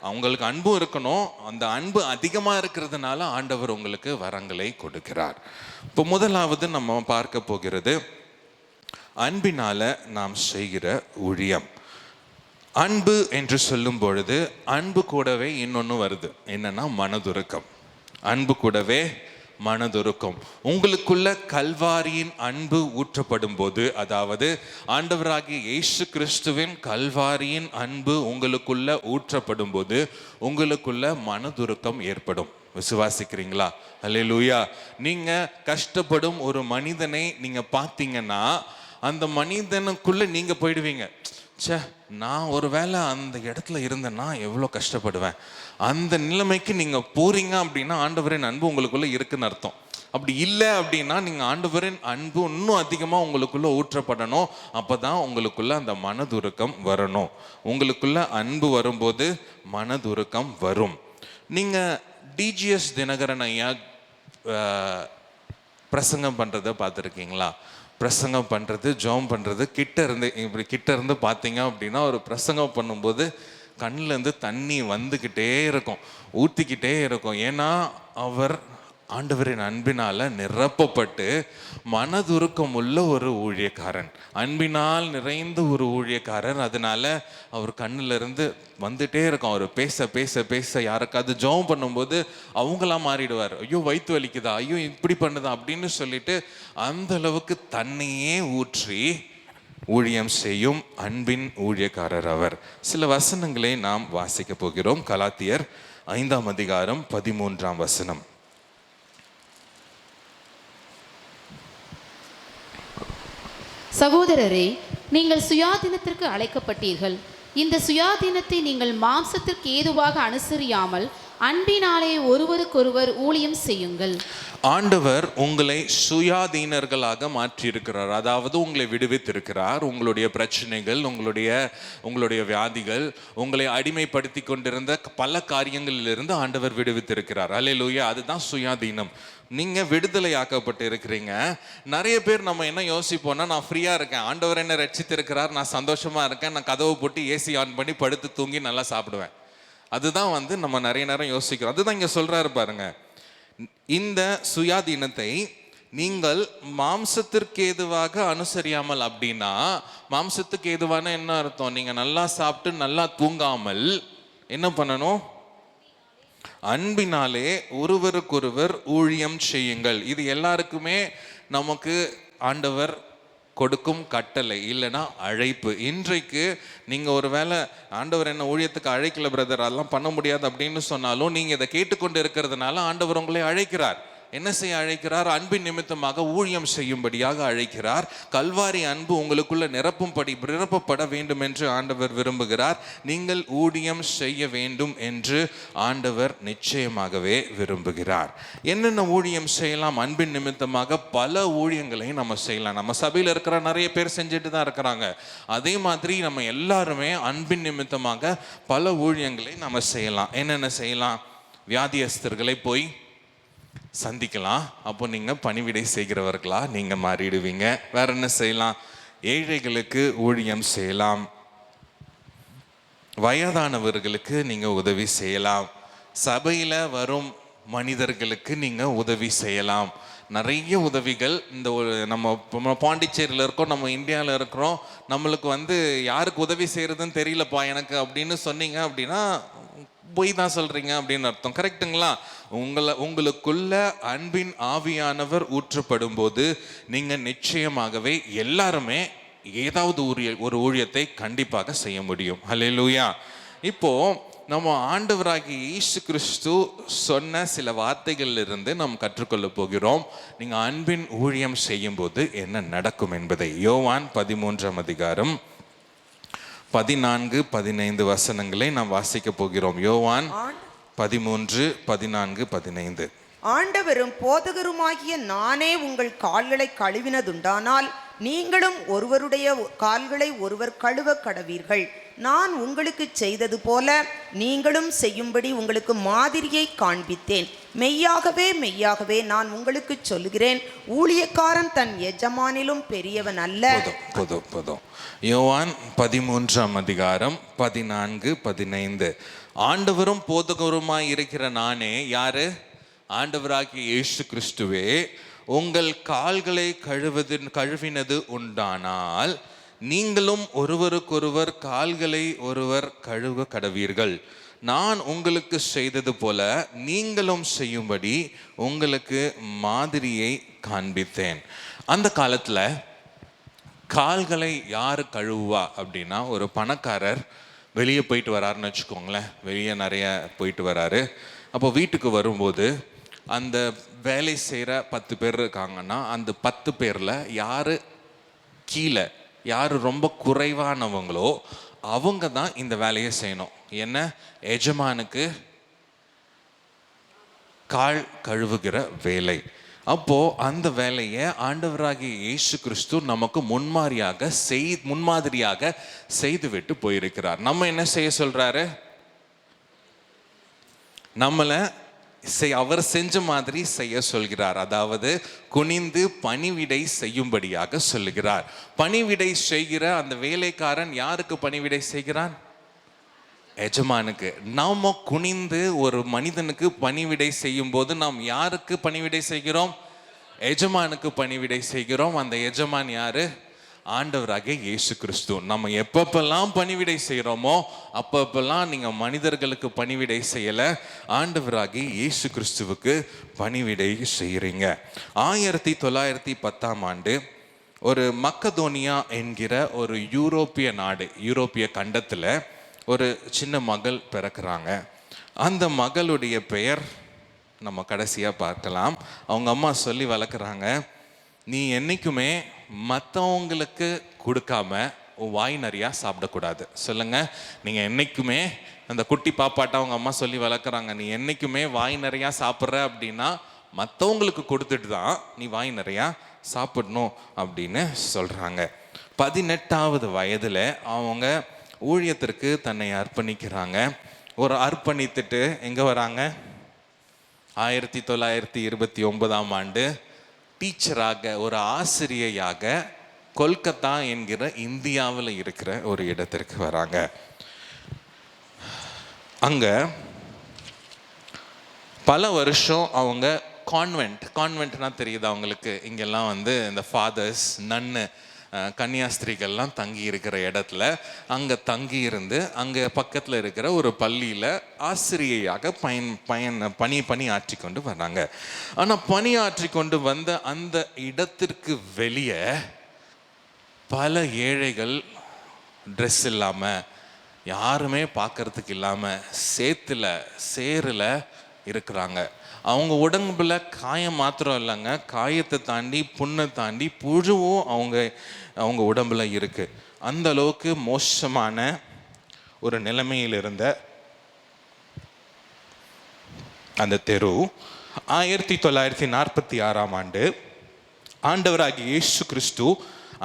அவங்களுக்கு அன்பும் இருக்கணும். அந்த அன்பு அதிகமாக இருக்கிறதுனால ஆண்டவர் உங்களுக்கு வரங்களை கொடுக்கிறார். இப்போ முதலாவது நம்ம பார்க்க போகிறது அன்பினால நாம் செய்கிற ஊழியம். அன்பு என்று சொல்லும் பொழுது அன்பு கூடவே இன்னொன்று வருது. என்னன்னா மனதுருக்கம். அன்பு கூடவே மனதுருக்கம். உங்களுக்குள்ள கல்வாரியின் அன்பு ஊற்றப்படும் போது, அதாவது ஆண்டவராகிய இயேசு கிறிஸ்துவின் கல்வாரியின் அன்பு உங்களுக்குள்ள ஊற்றப்படும் போது உங்களுக்குள்ள மனதுருக்கம் ஏற்படும். விசுவாசிக்கிறீங்களா? அல்லேலூயா. நீங்க கஷ்டப்படும் ஒரு மனிதனை நீங்க பார்த்தீங்கன்னா அந்த மனிதனுக்குள்ள நீங்க போயிடுவீங்க. நான் ஒரு வேளை அந்த இடத்துல இருந்தேன்னா எவ்வளோ கஷ்டப்படுவேன். அந்த நிலைமைக்கு நீங்கள் போறீங்க அப்படின்னா ஆண்டவரின் அன்பு உங்களுக்குள்ள இருக்குன்னு அர்த்தம். அப்படி இல்லை அப்படின்னா நீங்கள் ஆண்டவரின் அன்பு இன்னும் அதிகமாக உங்களுக்குள்ள ஊற்றப்படணும். அப்போ தான் உங்களுக்குள்ள அந்த மனதுருக்கம் வரணும். உங்களுக்குள்ள அன்பு வரும்போது மனதுருக்கம் வரும். நீங்கள் டிஜிஎஸ் தினகரன் ஐயா பிரசங்கம் பண்ணுறதை பார்த்துருக்கீங்களா? பிரசங்கம் பண்ணுறது, ஜெபம் பண்ணுறது கிட்ட இருந்து பார்த்தீங்க அப்படின்னா ஒரு பிரசங்கம் பண்ணும்போது கண்ணிலேருந்து தண்ணி வந்துக்கிட்டே இருக்கும், ஊற்றிக்கிட்டே இருக்கும். ஏன்னா அவர் ஆண்டவரின் அன்பினால் நிரப்பப்பட்டு மனதுருக்கம் உள்ள ஒரு ஊழியக்காரன், அன்பினால் நிறைந்த ஒரு ஊழியக்காரர். அதனால அவர் கண்ணிலிருந்து வந்துட்டே இருக்கும். அவர் பேச பேச பேச யாருக்காவது ஜெபம் பண்ணும்போது அவங்களாம் மாறிடுவார். ஐயோ வயிற்று வலிக்குதா, ஐயோ இப்படி பண்ணுதா அப்படின்னு சொல்லிட்டு அந்த அளவுக்கு தண்ணியே ஊற்றி ஊழியம் செய்யும் அன்பின் ஊழியக்காரர் அவர். சில வசனங்களை நாம் வாசிக்க போகிறோம். கலாத்தியர் 5ஆம் அதிகாரம் 13ஆம் வசனம். சகோதரரே, நீங்கள் சுயாதீனத்திற்கு அழைக்கப்பட்டீர்கள். இந்த சுயாதீனத்தை நீங்கள் மாம்சத்திற்கு ஏதுவாக அனுசரியாமல் அன்பினாலே ஒருவருக்கொருவர் ஊழியம் செய்யுங்கள். ஆண்டவர் உங்களை சுயாதீனர்களாக மாற்றியிருக்கிறார். அதாவது உங்களை விடுவித்திருக்கிறார். உங்களுடைய பிரச்சனைகள், உங்களுடைய வியாதிகள், உங்களை அடிமைப்படுத்தி கொண்டிருந்த பல காரியங்களிலிருந்து ஆண்டவர் விடுவித்திருக்கிறார். அல்லேலூயா. அதுதான் சுயாதீனம். நீங்க விடுதலையாக்கப்பட்டு இருக்கிறீங்க. நிறைய பேர் நம்ம என்ன யோசிப்போம்னா, நான் ஃப்ரீயா இருக்கேன், ஆண்டவர் என்ன ரட்சித்திருக்கிறார், நான் சந்தோஷமா இருக்கேன், நான் கதவை போட்டு ஏசி ஆன் பண்ணி படுத்து தூங்கி நல்லா சாப்பிடுவேன். அதுதான் நம்ம நிறைய நேரம் யோசிக்கிறோம். அதுதான் இங்க சொல்றாரு பாருங்க. இந்த சுயாதீனத்தை நீங்கள் மாம்சத்திற்கு ஏதுவாக அனுசரியாமல். அப்படின்னா மாம்சத்துக்கு ஏதுவான என்ன அர்த்தம்? நீங்க நல்லா சாப்பிட்டு நல்லா தூங்காமல் என்ன பண்ணணும்? அன்பினாலே ஒருவருக்கொருவர் ஊழியம் செய்யுங்கள். இது எல்லாருக்குமே நமக்கு ஆண்டவர் கொடுக்கும் கட்டளை, இல்லைன்னா அழைப்பு. இன்றைக்கு நீங்கள் ஒரு வேளை ஆண்டவர் என்ன ஊழியத்துக்கு அழைக்கல பிரதர், அதெல்லாம் பண்ண முடியாது அப்படின்னு சொன்னாலும், நீங்கள் இதை கேட்டுக்கொண்டு இருக்கிறதுனால ஆண்டவர் உங்களை அழைக்கிறார். என்ன செய்ய அழைக்கிறார்? அன்பின் நிமித்தமாக ஊழியம் செய்யும்படியாக அழைக்கிறார். கல்வாரி அன்பு உங்களுக்குள்ள நிரப்பப்பட வேண்டும் என்று ஆண்டவர் விரும்புகிறார். நீங்கள் ஊழியம் செய்ய வேண்டும் என்று ஆண்டவர் நிச்சயமாகவே விரும்புகிறார். என்னென்ன ஊழியம் செய்யலாம்? அன்பின் நிமித்தமாக பல ஊழியங்களையும் நம்ம செய்யலாம். நம்ம சபையில் இருக்கிற நிறைய பேர் செஞ்சுட்டு தான் இருக்கிறாங்க. அதே மாதிரி நம்ம எல்லாருமே அன்பின் நிமித்தமாக பல ஊழியங்களை நம்ம செய்யலாம். என்னென்ன செய்யலாம்? வியாதியஸ்தர்களை போய் சந்திக்கலாம். அப்போ நீங்க பணிவிடை செய்கிறவர்களா நீங்க மாறிடுவீங்க. வேற என்ன செய்யலாம்? ஏழைகளுக்கு ஊழியம் செய்யலாம். வயதானவர்களுக்கு நீங்க உதவி செய்யலாம். சபையில வரும் மனிதர்களுக்கு நீங்க உதவி செய்யலாம். நிறைய உதவிகள். இந்த நம்ம பாண்டிச்சேரியில் இருக்கோம், நம்ம இந்தியாவில் இருக்கிறோம், நம்மளுக்கு யாருக்கு உதவி செய்யறதுன்னு தெரியலப்பா எனக்கு அப்படின்னு சொன்னீங்க அப்படின்னா போய் தான் சொல்றீங்க அப்படின்னு அர்த்தம். கரெக்டுங்களா? உங்களுக்குள்ள அன்பின் ஆவியானவர் ஊற்றப்படும் போது நீங்க நிச்சயமாகவே எல்லாருமே ஏதாவது ஒரு ஊழியத்தை கண்டிப்பாக செய்ய முடியும். அல்லேலூயா. இப்போ நம்ம ஆண்டவராகிய இயேசு கிறிஸ்து சொன்ன சில வார்த்தைகளில் இருந்து நாம் கற்றுக்கொள்ள போகிறோம். நீங்க அன்பின் ஊழியம் செய்யும் போது என்ன நடக்கும் என்பதை. யோவான் 13ஆம் அதிகாரம் 14, 15 வசனங்களை நாம் வாசிக்க போகிறோம். யோவான் 13, 14, 15. ஆண்டவரும் போதகருமாகிய நானே உங்கள் கால்களை கழுவினதுண்டானால் நீங்களும் ஒருவருடைய கால்களை ஒருவர் கழுவ கடவீர்கள். நான் உங்களுக்கு செய்தது போல நீங்களும் செய்யும்படி உங்களுக்கு மாதிரியை காண்பித்தேன். மெய்யாகவே மெய்யாகவே நான் உங்களுக்கு சொல்லுகிறேன், ஊழியக்காரன் தன் எஜமானிலும் பெரியவன் அல்ல. போதும். யோவான் 13ஆம் அதிகாரம் 14, 15. ஆண்டவரும் போதகருமாய் இருக்கிற நானே, யாரு? ஆண்டவராகிய இயேசு கிறிஸ்துவே, உங்கள் கால்களை கழுவினது உண்டானால் நீங்களும் ஒருவருக்கொருவர் கால்களை ஒருவர் கழுவ கடவீர்கள். நான் உங்களுக்கு செய்தது போல நீங்களும் செய்யும்படி உங்களுக்கு மாதிரியை காண்பித்தேன். அந்த காலத்துல கால்களை யாரு கழுவுவா அப்படின்னா, ஒரு பணக்காரர் வெளியே போயிட்டு வராருன்னு வச்சுக்கோங்களேன். வெளியே நிறைய போயிட்டு வராரு. அப்போ வீட்டுக்கு வரும்போது அந்த வேலை செய்கிற 10 பேர் இருக்காங்கன்னா, அந்த 10 பேரில் யார் கீழே, யார் ரொம்ப குறைவானவங்களோ அவங்க தான் இந்த வேலையை செய்யணும். என்ன? எஜமானுக்கு கால் கழுவுகிற வேலை. அப்போ அந்த வேலையை ஆண்டவராகிய இயேசு கிறிஸ்து நமக்கு முன்மாதிரியாக செய்துவிட்டு போயிருக்கிறார். நம்ம என்ன செய்ய சொல்றாரு? நம்மளை அவர் செஞ்ச மாதிரி செய்ய சொல்கிறார். அதாவது குனிந்து பணிவிடை செய்யும்படியாக சொல்லுகிறார். பணிவிடை செய்கிற அந்த வேலைக்காரன் யாருக்கு பணிவிடை செய்கிறான்? எஜமானுக்கு. நாம குனிந்து ஒரு மனிதனுக்கு பணிவிடை செய்யும் போது நாம் யாருக்கு பணிவிடை செய்கிறோம்? எஜமானுக்கு பணிவிடை செய்கிறோம். அந்த எஜமான் யாரு? ஆண்டவராகிய இயேசு கிறிஸ்து. நம்ம எப்பப்பெல்லாம் பணிவிடை செய்கிறோமோ அப்பப்பெல்லாம் நீங்க மனிதர்களுக்கு பணிவிடை செய்யல, ஆண்டவராகிய இயேசு கிறிஸ்துவுக்கு பணிவிடை செய்கிறீங்க. 1910ஆம் ஆண்டு ஒரு மக்கதோனியா என்கிற ஒரு யூரோப்பிய நாடு, யூரோப்பிய கண்டத்தில் ஒரு சின்ன மகள் பிறக்கிறாங்க. அந்த மகளுடைய பெயர் நம்ம கடைசியாக பார்க்கலாம். அவங்க அம்மா சொல்லி வளர்க்குறாங்க, நீ என்றைக்குமே மற்றவங்களுக்கு கொடுக்காம உன் வாய் நிறையா சாப்பிடக்கூடாது. சொல்லுங்கள், நீங்கள் என்றைக்குமே, அந்த குட்டி பாப்பாட்ட அவங்க அம்மா சொல்லி வளர்க்குறாங்க, நீ என்றைக்குமே வாய் நிறையா சாப்பிட்ற அப்படின்னா மற்றவங்களுக்கு கொடுத்துட்டு தான் நீ வாய் நிறையா சாப்பிடணும் அப்படின்னு சொல்கிறாங்க. 18வது வயதில் அவங்க ஊழியத்திற்கு தன்னை அர்ப்பணிக்கிறாங்க. ஒரு அர்ப்பணித்துட்டு எங்கே வராங்க? 1929ஆம் ஆண்டு டீச்சராக, ஒரு ஆசிரியையாக கொல்கத்தா என்கிற இந்தியாவில் இருக்கிற ஒரு இடத்திற்கு வராங்க. அங்கே பல வருஷம் அவங்க கான்வென்ட்னா தெரியுது அவங்களுக்கு, இங்கெல்லாம் வந்து இந்த ஃபாதர்ஸ், நன்னு, கன்னியாஸ்திரிகள்லாம் தங்கி இருக்கிற இடத்துல அங்கே தங்கி இருந்து அங்கே பக்கத்தில் இருக்கிற ஒரு பள்ளியில் ஆசிரியையாக பணி ஆற்றி கொண்டு வர்றாங்க. ஆனால் பணியாற்றி கொண்டு வந்த அந்த இடத்திற்கு வெளியே பல ஏழைகள் ட்ரெஸ் இல்லாமல், யாருமே பார்க்கறதுக்கு இல்லாமல், சேரில் இருக்கிறாங்க. அவங்க உடம்புல காயம் மாத்திரம் இல்லைங்க, காயத்தை தாண்டி புண்ணை தாண்டி புழுவும் அவங்க உடம்புல இருக்கு. அந்த அளவுக்கு மோசமான ஒரு நிலைமையில் இருந்த அந்த தெரு 1946ஆம் ஆண்டு ஆண்டவராகிய இயேசு கிறிஸ்து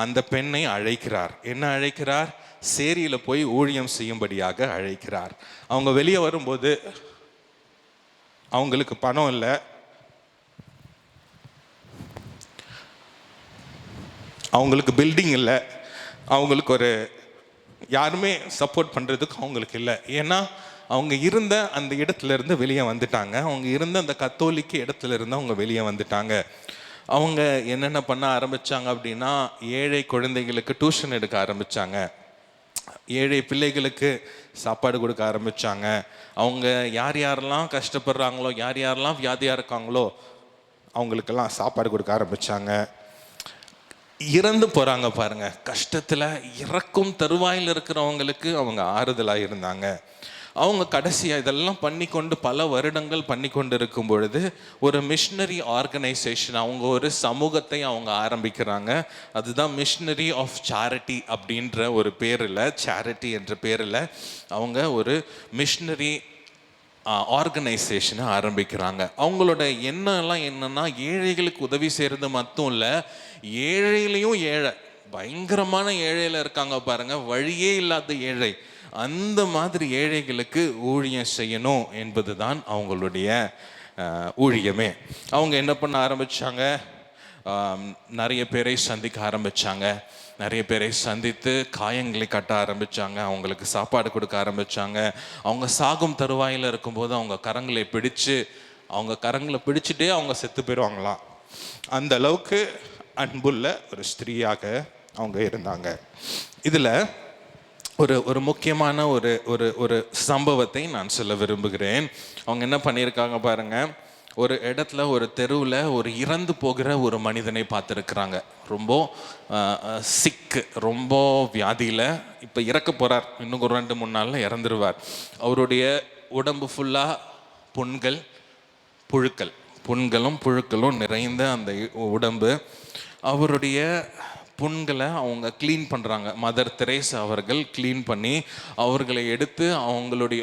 அந்த பெண்ணை அழைக்கிறார். என்ன அழைக்கிறார்? சேரியில் போய் ஊழியம் செய்யும்படியாக அழைக்கிறார். அவங்க வெளியே வரும்போது அவங்களுக்கு பணம் இல்லை, அவங்களுக்கு பில்டிங் இல்லை, அவங்களுக்கு யாருமே சப்போர்ட் பண்ணுறதுக்கு அவங்களுக்கு இல்லை. ஏன்னா அவங்க இருந்த அந்த இடத்துல இருந்து வெளியே வந்துட்டாங்க. அவங்க இருந்த அந்த கத்தோலிக்க இடத்துல இருந்து அவங்க வெளியே வந்துட்டாங்க. அவங்க என்னென்ன பண்ண ஆரம்பித்தாங்க அப்படின்னா, ஏழை குழந்தைகளுக்கு டியூஷன் எடுக்க ஆரம்பித்தாங்க, ஏழை பிள்ளைகளுக்கு சாப்பாடு கொடுக்க ஆரம்பித்தாங்க. அவங்க யாரெல்லாம் கஷ்டப்படுறாங்களோ, யாரெல்லாம் வியாதியாக இருக்காங்களோ அவங்களுக்கெல்லாம் சாப்பாடு கொடுக்க ஆரம்பித்தாங்க. இறந்து போகிறாங்க பாருங்க, கஷ்டத்தில் இறக்கும் தருவாயில் இருக்கிறவங்களுக்கு அவங்க ஆறுதலாக இருந்தாங்க. அவங்க கடைசியாக இதெல்லாம் பண்ணிக்கொண்டு பல வருடங்கள் பண்ணி கொண்டு இருக்கும் பொழுது ஒரு மிஷனரி ஆர்கனைசேஷன், அவங்க ஒரு சமூகத்தை அவங்க ஆரம்பிக்கிறாங்க. அதுதான் மிஷனரி ஆஃப் சேரிட்டி அப்படின்ற ஒரு பேரில், சேரிட்டி என்ற பேரில் அவங்க ஒரு மிஷனரி ஆர்கனைசேஷனை ஆரம்பிக்கிறாங்க. அவங்களோட எண்ணம்லாம் என்னன்னா, ஏழைகளுக்கு உதவி செய்கிறது மட்டும் இல்லை, ஏழையிலையும் ஏழை, பயங்கரமான ஏழையில் இருக்காங்க பாருங்க, வழியே இல்லாத ஏழை, அந்த மாதிரி ஏழைகளுக்கு ஊழியம் செய்யணும் என்பது தான் அவங்களுடைய ஊழியமே. அவங்க என்ன பண்ண ஆரம்பித்தாங்க? நிறைய பேரை சந்திக்க ஆரம்பித்தாங்க. நிறைய பேரை சந்தித்து காயங்களை கட்ட ஆரம்பித்தாங்க, அவங்களுக்கு சாப்பாடு கொடுக்க ஆரம்பித்தாங்க. அவங்க சாகும் தருவாயில் இருக்கும்போது அவங்க கரங்களை பிடிச்சிட்டே அவங்க செத்து போயிடுவாங்களாம். அந்த அளவுக்கு அன்புள்ள ஒரு ஸ்திரீயாக அவங்க இருந்தாங்க. இதில் ஒரு முக்கியமான ஒரு சம்பவத்தை நான் சொல்ல விரும்புகிறேன். அவங்க என்ன பண்ணியிருக்காங்க பாருங்க, ஒரு இடத்துல, ஒரு தெருவில் ஒரு இறந்து போகிற ஒரு மனிதனை பார்த்துருக்குறாங்க. ரொம்ப சிக்கு, ரொம்ப வியாதியில், இப்போ இறக்க போகிறார், இன்னும் ஒரு 2-3 நாளில் இறந்துருவார். அவருடைய உடம்பு ஃபுல்லாக புண்களும் புழுக்களும் நிறைந்த அந்த உடம்பு. அவருடைய புண்களை அவங்க க்ளீன் பண்ணுறாங்க. மதர் தெரேசா அவர்கள் க்ளீன் பண்ணி அவர்களை எடுத்து அவங்களுடைய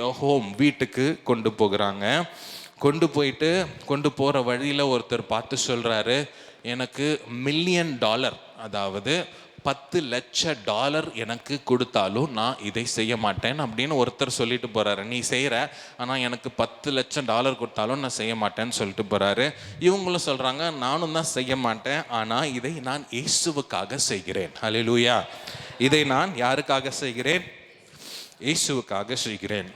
வீட்டுக்கு கொண்டு போகிறாங்க. கொண்டு போகிற வழியில் ஒருத்தர் பார்த்து சொல்கிறாரு, எனக்கு $1 மில்லியன், அதாவது $10 லட்சம் எனக்கு கொடுத்தாலும் நான் இதை செய்ய மாட்டேன் அப்படின்னு ஒருத்தர் சொல்லிட்டு போகிறாரு. நீ செய்கிற, ஆனால் எனக்கு $10 லட்சம் கொடுத்தாலும் நான் செய்ய மாட்டேன்னு சொல்லிட்டு போகிறாரு. இவங்களும் சொல்கிறாங்க, நானும் தான் செய்ய மாட்டேன், ஆனால் இதை நான் இயேசுவுக்காக செய்கிறேன். ஹல்லேலூயா. இதை நான் யாருக்காக செய்கிறேன்? இயேசுவுக்காக செய்கிறேன்.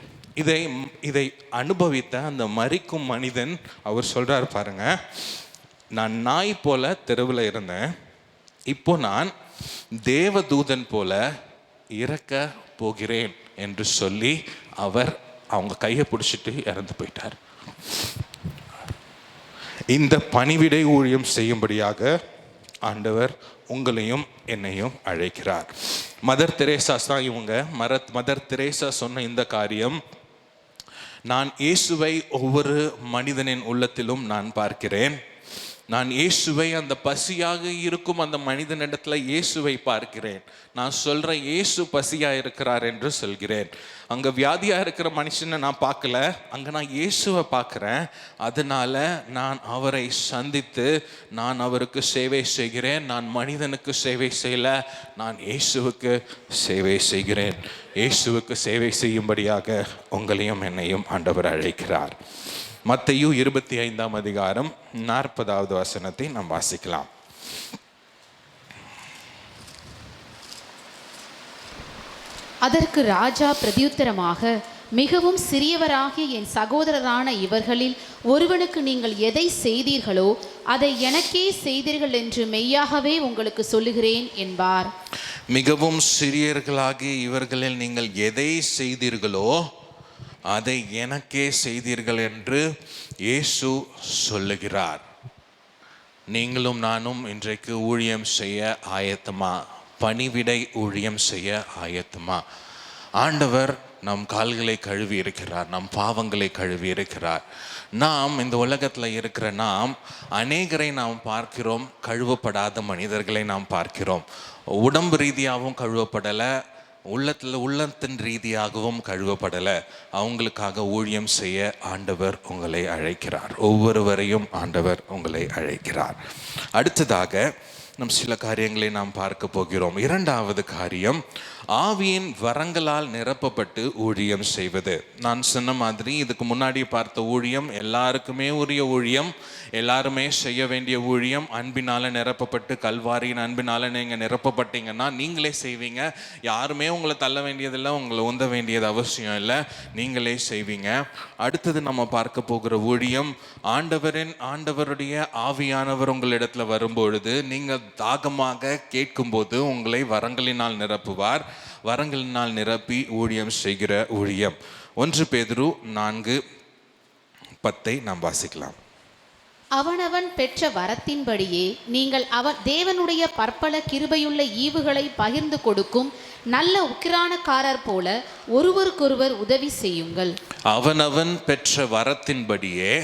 இதை அனுபவித்த அந்த மரிக்கும் மனிதன் அவர் சொல்கிறார் பாருங்க, நான் நாய் போல தெருவில் இருந்தேன், இப்போ நான் தேவதூதன் போல இறக்க போகிறேன் என்று சொல்லி அவங்க கையை பிடிச்சிட்டு இறந்து போயிட்டார். இந்த பணிவிடை ஊழியம் செய்யும்படியாக ஆண்டவர் உங்களையும் என்னையும் அழைக்கிறார். மதர் தெரேசா தான் இவங்க. மதர் தெரேசா சொன்ன இந்த காரியம், நான் இயேசுவை ஒவ்வொரு மனிதனின் உள்ளத்திலும் நான் பார்க்கிறேன். நான் இயேசுவை அந்த பசியாக இருக்கும் அந்த மனிதனிடத்துல இயேசுவை பார்க்கிறேன். நான் சொல்கிறேன், இயேசு பசியாக இருக்கிறார் என்று சொல்கிறேன். அங்கே வியாதியாக இருக்கிற மனுஷனை நான் பார்க்கல, அங்கே நான் இயேசுவை பார்க்குறேன். அதனால நான் அவரை சந்தித்து நான் அவருக்கு சேவை செய்கிறேன். நான் மனிதனுக்கு சேவை செய்யல, நான் இயேசுவுக்கு சேவை செய்கிறேன். இயேசுவுக்கு சேவை செய்யும்படியாக உங்களையும் என்னையும் ஆண்டவர் அழைக்கிறார். மத்தேயு 25 வசனத்தை நாம் வாசிக்கலாம். அதற்கு ராஜா பிரதியுத்தரமாக, மிகவும் சிறியவராகிய என் சகோதரரான இவர்களில் ஒருவனுக்கு நீங்கள் எதை செய்தீர்களோ அதை எனக்கே செய்தீர்கள் என்று மெய்யாகவே உங்களுக்கு சொல்லுகிறேன் என்பார். மிகவும் சிறியவர்களாகிய இவர்களில் நீங்கள் எதை செய்தீர்களோ அதை எனக்கே செய்தீர்கள் என்று இயேசு சொல்லுகிறார். நீங்களும் நானும் இன்றைக்கு ஊழியம் செய்ய ஆயத்தமா? பணிவிடை ஊழியம் செய்ய ஆயத்தமா? ஆண்டவர் நம் கால்களை கழுவி இருக்கிறார், நம் பாவங்களை கழுவி இருக்கிறார். நாம் இந்த உலகத்தில் இருக்கிற நாம் அநேகரை நாம் பார்க்கிறோம், கழுவப்படாத மனிதர்களை நாம் பார்க்கிறோம். உடம்பு ரீதியாகவும் கழுவப்படலை, உள்ளத்தின் ரீதியாகவும் கழுவப்படலை. அவங்களுக்காக ஊழியம் செய்ய ஆண்டவர் உங்களை அழைக்கிறார். ஒவ்வொருவரையும் ஆண்டவர் உங்களை அழைக்கிறார். அடுத்ததாக நம் சில காரியங்களை நாம் பார்க்க போகிறோம். இரண்டாவது காரியம், ஆவியின் வரங்களால் நிரப்பப்பட்டு ஊழியம் செய்வது. நான் சொன்ன மாதிரி இதுக்கு முன்னாடி பார்த்த ஊழியம் எல்லாருக்குமே உரிய ஊழியம், எல்லாருமே செய்ய வேண்டிய ஊழியம். அன்பினால் நிரப்பப்பட்டு, கல்வாரியின் அன்பினால் நீங்கள் நிரப்பப்பட்டீங்கன்னா நீங்களே செய்வீங்க. யாருமே உங்களை தள்ள வேண்டியதில்லை, உங்களை உந்த வேண்டியது அவசியம் இல்லை, நீங்களே செய்வீங்க. அடுத்தது நம்ம பார்க்க போகிற ஊழியம், ஆண்டவருடைய ஆவியானவர் உங்களிடத்தில் வரும்பொழுது நீங்கள் தாகமாக கேட்கும்போது உங்களை வரங்களினால் நிரப்புவார். வரங்களினால் நிரப்பி ஊழியம் செய்கிற ஊழியம். 1 பேதுரு 4:10 நாம் வாசிக்கலாம். அவனவன் பெற்ற வரத்தின்படியே நீங்கள் தேவனுடைய பற்பல கிருபையுள்ள ஈவுகளை பகிர்ந்து கொடுக்கும் நல்ல உக்கிரானக்காரர் போல ஒருவருக்கொருவர் உதவி செய்யுங்கள். அவனவன் பெற்ற வரத்தின்படியே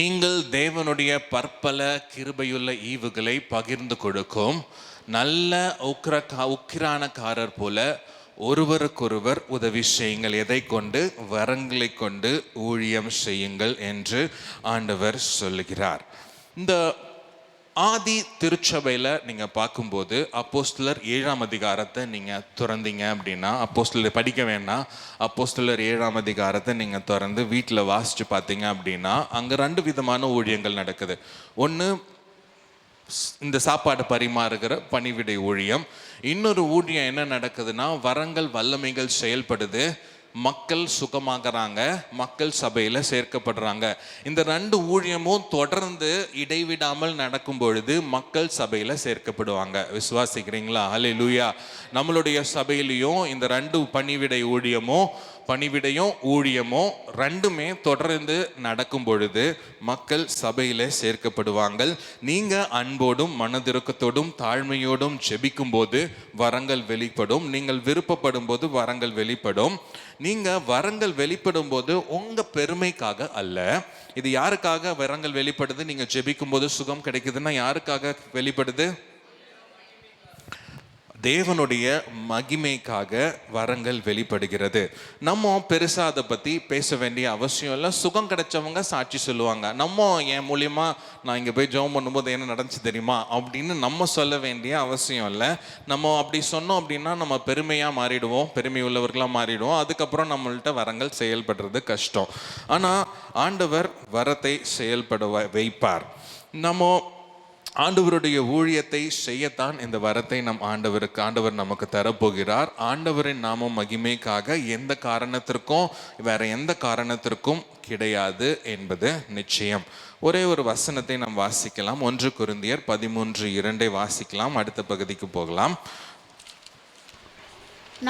நீங்கள் தேவனுடைய பற்பல கிருபையுள்ள ஈவுகளை பகிர்ந்து கொடுக்கும் நல்ல உக்கிரானக்காரர் போல ஒருவருக்கொருவர் உதவி செய்யுங்கள். எதை கொண்டு? வரங்களை கொண்டு ஊழியம் செய்யுங்கள் என்று ஆண்டவர் சொல்லுகிறார். இந்த ஆதி திருச்சபையில் நீங்கள் பார்க்கும்போது அப்போஸ்தலர் 7ஆம் அதிகாரத்தை நீங்கள் திறந்தீங்க அப்படின்னா, அப்போஸ்தலர் படிக்க வேண்டாம், அப்போஸ்தலர் 7ஆம் அதிகாரத்தை நீங்கள் திறந்து வீட்டில் வாசித்து பார்த்தீங்க அப்படின்னா அங்கே 2 விதமான ஊழியங்கள் நடக்குது. ஒன்று இந்த சாப்பாடு பரிமாறுகிற பணிவிடை ஊழியம். இன்னொரு ஊழியம் என்ன நடக்குதுன்னா, வரங்கள் வல்லமைகள் செயல்படுது, மக்கள் சுகமாகறாங்க, மக்கள் சபையில் சேர்க்கப்படுறாங்க. இந்த 2 ஊழியமும் தொடர்ந்து இடைவிடாமல் நடக்கும் பொழுது மக்கள் சபையில் சேர்க்கப்படுவாங்க. விசுவாசிக்கிறீங்களா? ஹல்லேலூயா. நம்மளுடைய சபையிலையும் இந்த 2 பணிவிடையும் ஊழியமும் 2மே தொடர்ந்து நடக்கும் பொழுது மக்கள் சபையில் சேர்க்கப்படுவாங்க. நீங்கள் அன்போடும் மனதிருக்கத்தோடும் தாழ்மையோடும் ஜெபிக்கும் போது வரங்கள் வெளிப்படும். நீங்கள் விருப்பப்படும் போது வரங்கள் வெளிப்படும். நீங்கள் வரங்கள் வெளிப்படும் போது உங்கள் பெருமைக்காக அல்ல. இது யாருக்காக வரங்கள் வெளிப்படுது? நீங்கள் ஜெபிக்கும் போது சுகம் கிடைக்குதுன்னா யாருக்காக வெளிப்படுது? தேவனுடைய மகிமைக்காக வரங்கள் வெளிப்படுகிறது. நம்ம பெருசாக அதை பற்றி பேச வேண்டிய அவசியம் இல்லை. சுகம் கிடைச்சவங்க சாட்சி சொல்லுவாங்க. நம்ம என் மூலியமா நான் இங்கே போய் ஜெபம் பண்ணும்போது என்ன நடந்துச்சு தெரியுமா அப்படின்னு நம்ம சொல்ல வேண்டிய அவசியம் இல்லை. நம்ம அப்படி சொன்னோம் அப்படின்னா நம்ம பெருமையாக மாறிடுவோம், பெருமை உள்ளவர்களாக மாறிடுவோம். அதுக்கப்புறம் நம்மள்கிட்ட வரங்கள் செயல்படுறது கஷ்டம். ஆனால் ஆண்டவர் வரத்தை செயல்பட வைப்பார். ஆண்டவருடைய ஊழியத்தை செய்யத்தான் இந்த வரத்தை ஆண்டவர் நமக்கு தரப்போகிறார். ஆண்டவரின் நாமம் மகிமைக்காக வேற எந்த காரணத்திற்கும் கிடையாது என்பது நிச்சயம். ஒரே ஒரு வசனத்தை நாம் வாசிக்கலாம். 1 கொரிந்தியர் 13:2 வாசிக்கலாம். அடுத்த பகுதிக்கு போகலாம்.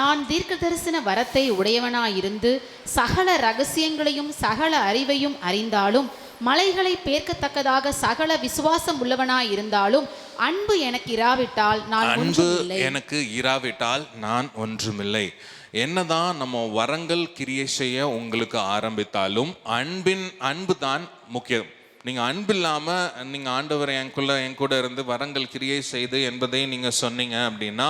நான் தீர்க்கதரிசன வரத்தை உடையவனாயிருந்து சகல ரகசியங்களையும் சகல அறிவையும் அறிந்தாலும், மலைகளை பேர்க்கத்தக்கதாக சகல விசுவாசம் உள்ளவனாயிருந்தாலும், அன்பு எனக்கு இராவிட்டால் நான் அன்பு ஒன்றுமில்லை. எனக்கு இராவிட்டால் நான் ஒன்றுமில்லை. என்னதான் நம்ம வரங்கள் கிரியை செய்ய உங்களுக்கு ஆரம்பித்தாலும் அன்பு தான் முக்கியம். நீங்கள் அன்பு இல்லாமல் நீங்கள் ஆண்டவர் என் கூட இருந்து வரங்கள் கிரியை செய்து என்பதை நீங்கள் சொன்னீங்க அப்படின்னா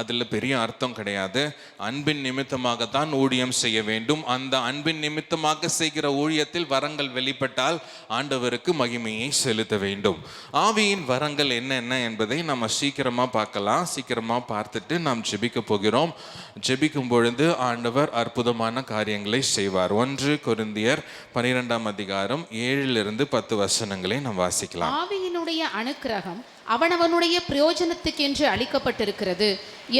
அதில் பெரிய அர்த்தம் கிடையாது. அன்பின் நிமித்தமாகத்தான் ஊழியம் செய்ய வேண்டும். அந்த அன்பின் நிமித்தமாக செய்கிற ஊழியத்தில் வரங்கள் வெளிப்பட்டால் ஆண்டவருக்கு மகிமையை செலுத்த வேண்டும். ஆவியின் வரங்கள் என்னென்ன என்பதை நம்ம சீக்கிரமாக பார்க்கலாம். சீக்கிரமாக பார்த்துட்டு நாம் ஜெபிக்க போகிறோம். ஜெபிக்கும் பொழுது ஆண்டவர் அற்புதமான காரியங்களை செய்வார். 1 கொரிந்தியர் 12ஆம் அதிகாரம் 7-10 வசனங்களை நாம் வாசிக்கலாம். ஆவியினுடைய அனுக்கிரகம் அவனவனுடைய பிரயோஜனத்துக்கென்று அளிக்கப்பட்டிருக்கிறது.